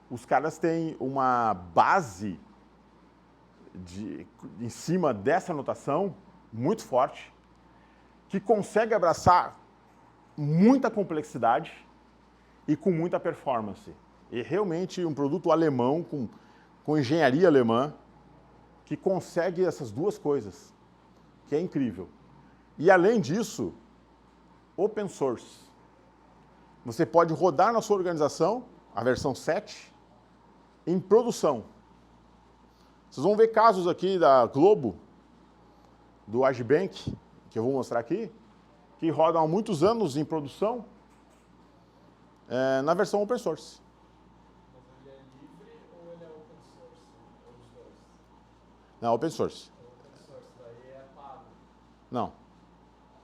Os caras têm uma base em cima dessa notação muito forte, que consegue abraçar muita complexidade e com muita performance. E realmente um produto alemão, com engenharia alemã, que consegue essas duas coisas, que é incrível. E além disso, open source. Você pode rodar na sua organização, a versão 7, em produção. Vocês vão ver casos aqui da Globo, do Agibank, que eu vou mostrar aqui, que rodam há muitos anos em produção, na versão open source. Mas ele é livre ou ele é open source? Ou os dois? Não, open source. O open source daí é pago. Não.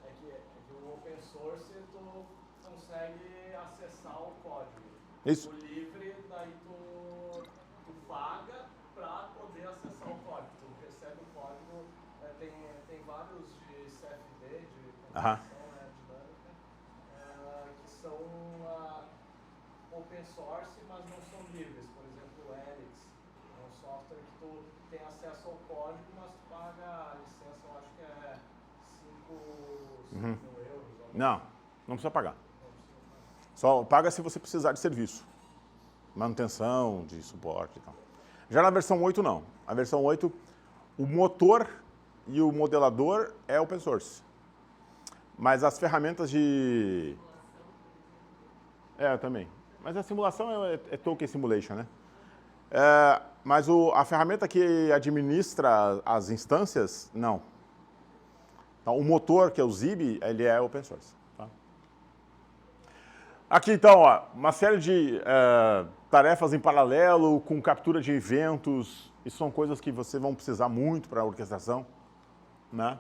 É que o open source tu consegue acessar o código. Isso. O livre, daí tu paga para poder acessar o código. Tu recebe o código, tem vários de CFD, de computação dinâmica, que são open source, mas não são livres. Por exemplo, o Helix é um software que tu tem acesso ao código, mas tu paga a licença, eu acho que é 5 mil euros. Não precisa pagar. Só paga se você precisar de serviço. Manutenção, de suporte e tal. Já na versão 8, não. A versão 8, o motor e o modelador é open source. Mas as ferramentas de... também. Mas a simulação é token simulation, né? Mas a ferramenta que administra as instâncias, não. Então, o motor, que é o Zib, ele é open source. Tá? Aqui, então, ó, uma série de tarefas em paralelo, com captura de eventos. Isso são coisas que vocês vão precisar muito para a orquestração. Né?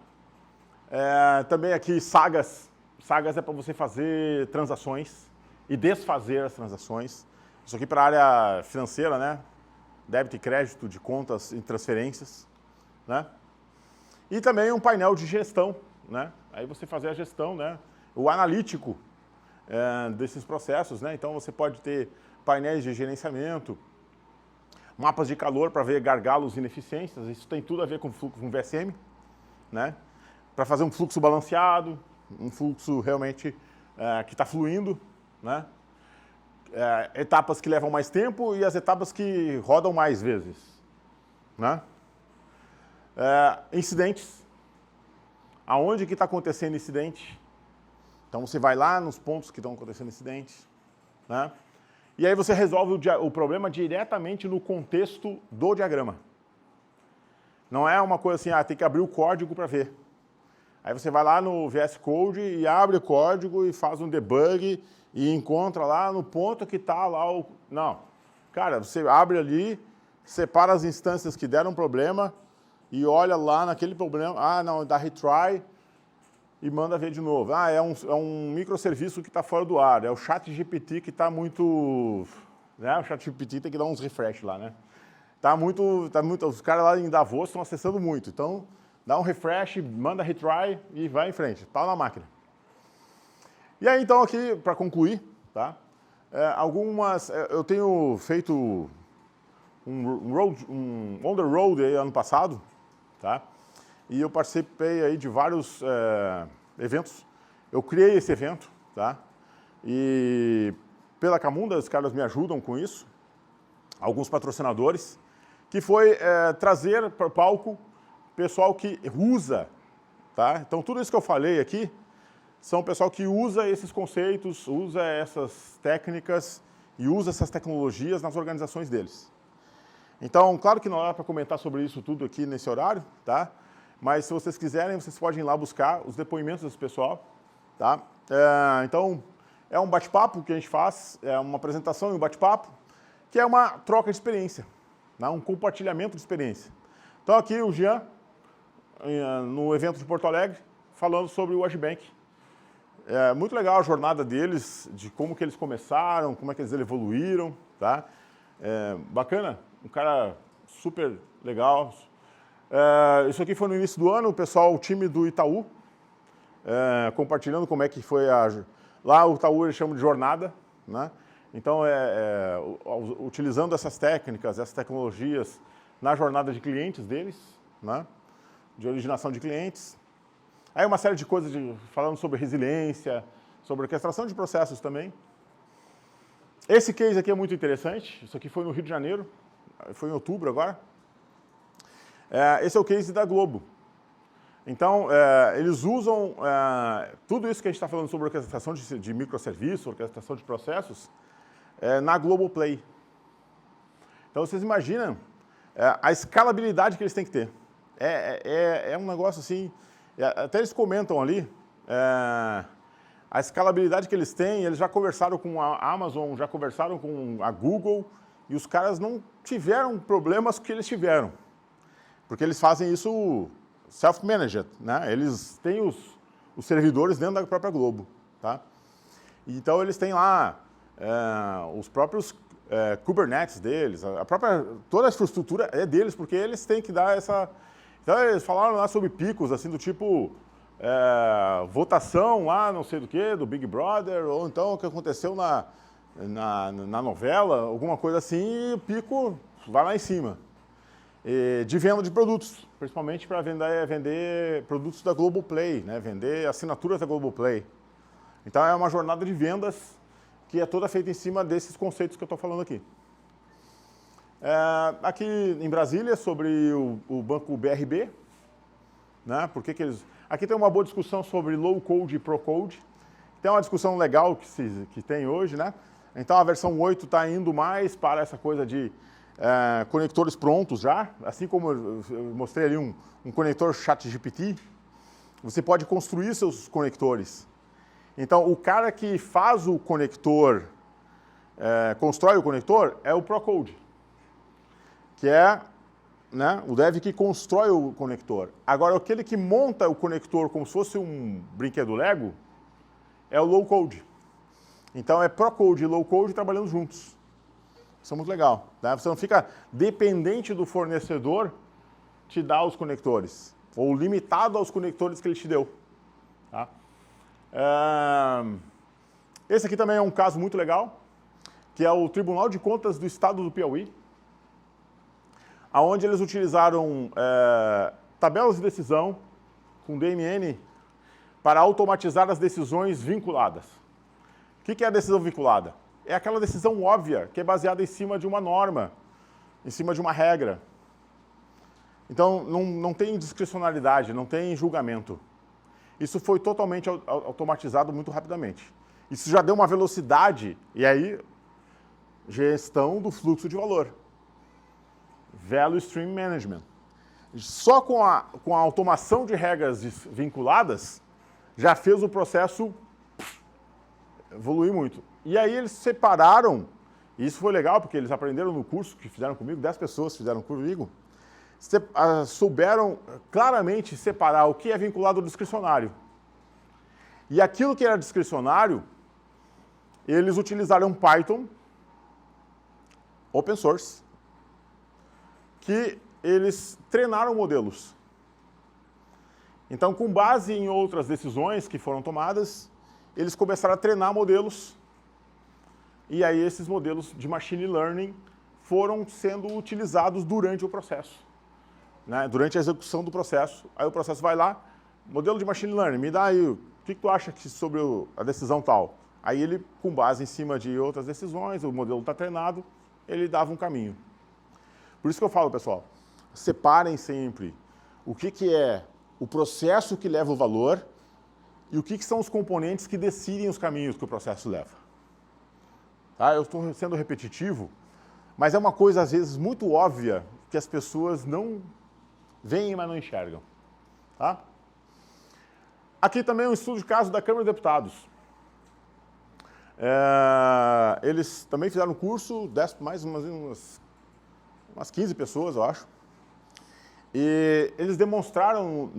Também aqui, sagas. Sagas é para você fazer transações e desfazer as transações. Isso aqui para a área financeira, né? Débito e crédito de contas e transferências. Né? E também um painel de gestão. Né? Aí você fazer a gestão, né? O analítico desses processos. Né? Então você pode ter painéis de gerenciamento, mapas de calor para ver gargalos e ineficiências. Isso tem tudo a ver com VSM. Né? Para fazer um fluxo balanceado, um fluxo realmente que está fluindo. Né? Etapas que levam mais tempo e as etapas que rodam mais vezes. Né? Incidentes. Aonde que está acontecendo incidente? Então você vai lá nos pontos que estão acontecendo incidentes. Né? E aí você resolve o problema diretamente no contexto do diagrama. Não é uma coisa assim, tem que abrir o código para ver. Aí você vai lá no VS Code e abre o código e faz um debug e encontra lá no ponto que está lá o... Não. Cara, você abre ali, separa as instâncias que deram problema e olha lá naquele problema. Não, dá retry e manda ver de novo. É um microserviço que está fora do ar. É o ChatGPT que está muito... Né? O ChatGPT tem que dar uns refresh lá, né? Tá muito, os caras lá em Davos estão acessando muito. Então, dá um refresh, manda retry e vai em frente. Pau na máquina. E aí, então, aqui, para concluir, tá? Eu tenho feito um on the road aí, ano passado, tá? E eu participei aí de vários eventos. Eu criei esse evento, tá? E pela Camunda, os caras me ajudam com isso. Alguns patrocinadores. Que foi trazer para o palco pessoal que usa, tá? Então, tudo isso que eu falei aqui são pessoal que usa esses conceitos, usa essas técnicas e usa essas tecnologias nas organizações deles. Então, claro que não dá para comentar sobre isso tudo aqui nesse horário, tá? Mas se vocês quiserem, vocês podem ir lá buscar os depoimentos desse pessoal, tá? Então, é um bate-papo que a gente faz, é uma apresentação e um bate-papo, que é uma troca de experiência. Um compartilhamento de experiência. Então aqui o Jean, no evento de Porto Alegre, falando sobre o Agibank. É muito legal a jornada deles, de como que eles começaram, como é que eles evoluíram. Tá? Bacana, um cara super legal. Isso aqui foi no início do ano, o time do Itaú, compartilhando como é que foi lá o Itaú eles chamam de jornada, né? Então, utilizando essas técnicas, essas tecnologias na jornada de clientes deles, né? De originação de clientes. Aí uma série de coisas falando sobre resiliência, sobre orquestração de processos também. Esse case aqui é muito interessante. Isso aqui foi no Rio de Janeiro, foi em outubro agora. Esse é o case da Globo. Então, eles usam tudo isso que a gente está falando sobre orquestração de microserviços, orquestração de processos, na Globoplay. Então, vocês imaginam a escalabilidade que eles têm que ter. É um negócio assim... Até eles comentam ali, a escalabilidade que eles têm, eles já conversaram com a Amazon, já conversaram com a Google, e os caras não tiveram problemas que eles tiveram. Porque eles fazem isso self-managed, né? Eles têm os servidores dentro da própria Globo. Tá? Então, eles têm lá os próprios Kubernetes deles, toda a infraestrutura é deles, porque eles têm que dar essa... Então, eles falaram lá sobre picos, assim, do tipo votação lá, não sei do que, do Big Brother, ou então o que aconteceu na novela, alguma coisa assim, e o pico vai lá em cima. De venda de produtos, principalmente para vender produtos da Globoplay, né? Vender assinaturas da Globoplay. Então, é uma jornada de vendas que é toda feita em cima desses conceitos que eu estou falando aqui. Aqui em Brasília, sobre o banco BRB, né? Por que eles... Aqui tem uma boa discussão sobre low code e pro code. Tem uma discussão legal que tem hoje, né? Então a versão 8 está indo mais para essa coisa de conectores prontos já, assim como eu mostrei ali um conector ChatGPT, você pode construir seus conectores. Então, o cara que faz o conector, constrói o conector, é o ProCode, que é, né, o dev que constrói o conector. Agora, aquele que monta o conector como se fosse um brinquedo Lego, é o low-code. Então, é ProCode e low-code trabalhando juntos. Isso é muito legal. Né? Você não fica dependente do fornecedor te dar os conectores, ou limitado aos conectores que ele te deu. Tá? Esse aqui também é um caso muito legal, que é o Tribunal de Contas do Estado do Piauí, onde eles utilizaram tabelas de decisão com DMN para automatizar as decisões vinculadas. O que é a decisão vinculada? É aquela decisão óbvia, que é baseada em cima de uma norma, em cima de uma regra. Então, não tem discricionalidade, não tem julgamento. Isso foi totalmente automatizado muito rapidamente. Isso já deu uma velocidade, e aí, gestão do fluxo de valor. Value Stream Management. Só com a automação de regras vinculadas, já fez o processo evoluir muito. E aí eles separaram, e isso foi legal, porque eles aprenderam no curso que fizeram comigo, 10 pessoas fizeram comigo, souberam claramente separar o que é vinculado ao discricionário. E aquilo que era discricionário, eles utilizaram Python, open source, que eles treinaram modelos. Então, com base em outras decisões que foram tomadas, eles começaram a treinar modelos, e aí esses modelos de machine learning foram sendo utilizados durante o processo. Né? Durante a execução do processo, aí o processo vai lá, modelo de machine learning, me dá aí, o que tu acha sobre a decisão tal? Aí ele, com base em cima de outras decisões, o modelo está treinado, ele dava um caminho. Por isso que eu falo, pessoal, separem sempre o que é o processo que leva o valor e o que são os componentes que decidem os caminhos que o processo leva. Tá? Eu estou sendo repetitivo, mas é uma coisa, às vezes, muito óbvia que as pessoas não veem, mas não enxergam. Tá? Aqui também é um estudo de caso da Câmara de Deputados. Eles também fizeram um curso, mais umas 15 pessoas, eu acho. E eles demonstraram,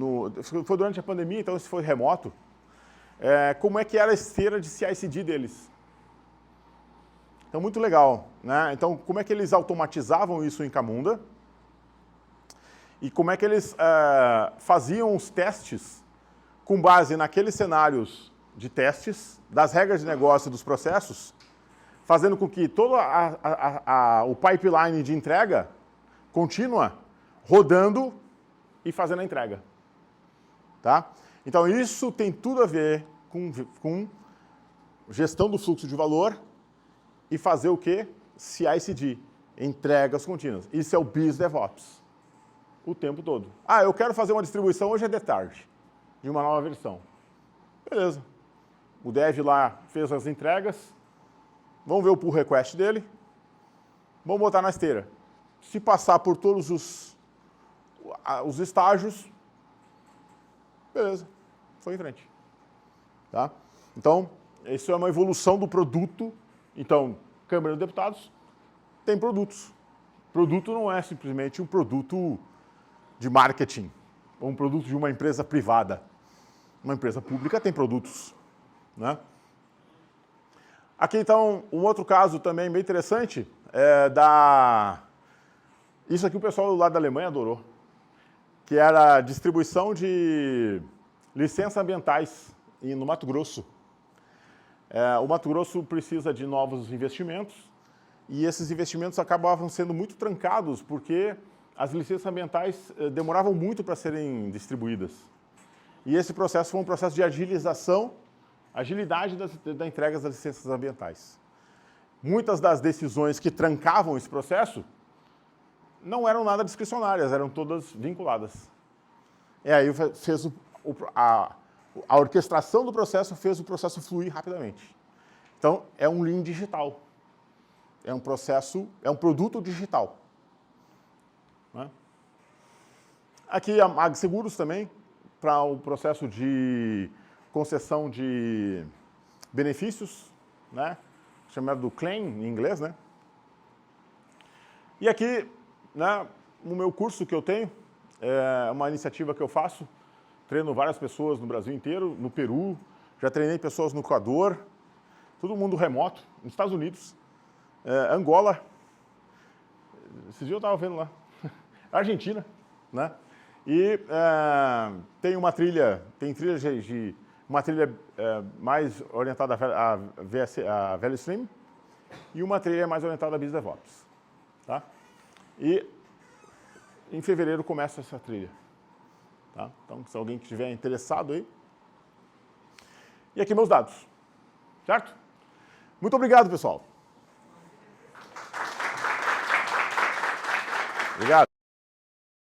foi durante a pandemia, então isso foi remoto, como é que era a esteira de CI/CD deles. Então, muito legal. Né? Então, como é que eles automatizavam isso em Camunda e como é que eles faziam os testes com base naqueles cenários de testes, das regras de negócio e dos processos, fazendo com que todo o pipeline de entrega contínua rodando e fazendo a entrega. Tá? Então, isso tem tudo a ver com gestão do fluxo de valor e fazer o quê? CI/CD, entregas contínuas. Isso é o Biz DevOps, o tempo todo. Eu quero fazer uma distribuição, hoje é de tarde, de uma nova versão. Beleza. O dev lá fez as entregas, vamos ver o pull request dele, vamos botar na esteira. Se passar por todos os estágios, beleza, foi em frente. Tá? Então, isso é uma evolução do produto. Então, Câmara de Deputados tem produtos. Produto não é simplesmente um produto de marketing, ou um produto de uma empresa privada. Uma empresa pública tem produtos. Né? Aqui, então, um outro caso também bem interessante é isso aqui o pessoal lá da Alemanha adorou, que era a distribuição de licenças ambientais no Mato Grosso. O Mato Grosso precisa de novos investimentos e esses investimentos acabavam sendo muito trancados porque as licenças ambientais demoravam muito para serem distribuídas. E esse processo foi um processo de agilidade da entrega das licenças ambientais. Muitas das decisões que trancavam esse processo não eram nada discricionárias, eram todas vinculadas. E aí fez a orquestração do processo fez o processo fluir rapidamente. Então, é um Lean digital. É um processo, é um produto digital. né? Aqui a Mag Seguros também, para o processo de concessão de benefícios, né? Chamado claim em inglês, né? E aqui, né, no meu curso que eu tenho, é uma iniciativa que eu faço, treino várias pessoas no Brasil inteiro, no Peru, já treinei pessoas no Equador, todo mundo remoto, nos Estados Unidos, Angola, esses dias eu estava vendo lá, Argentina, né? E tem uma trilha, uma trilha mais orientada a Value Stream e uma trilha mais orientada a Business DevOps, tá? E em fevereiro começa essa trilha, tá? Então, se alguém que estiver interessado aí. E aqui meus dados, certo? Muito obrigado, pessoal. Obrigado.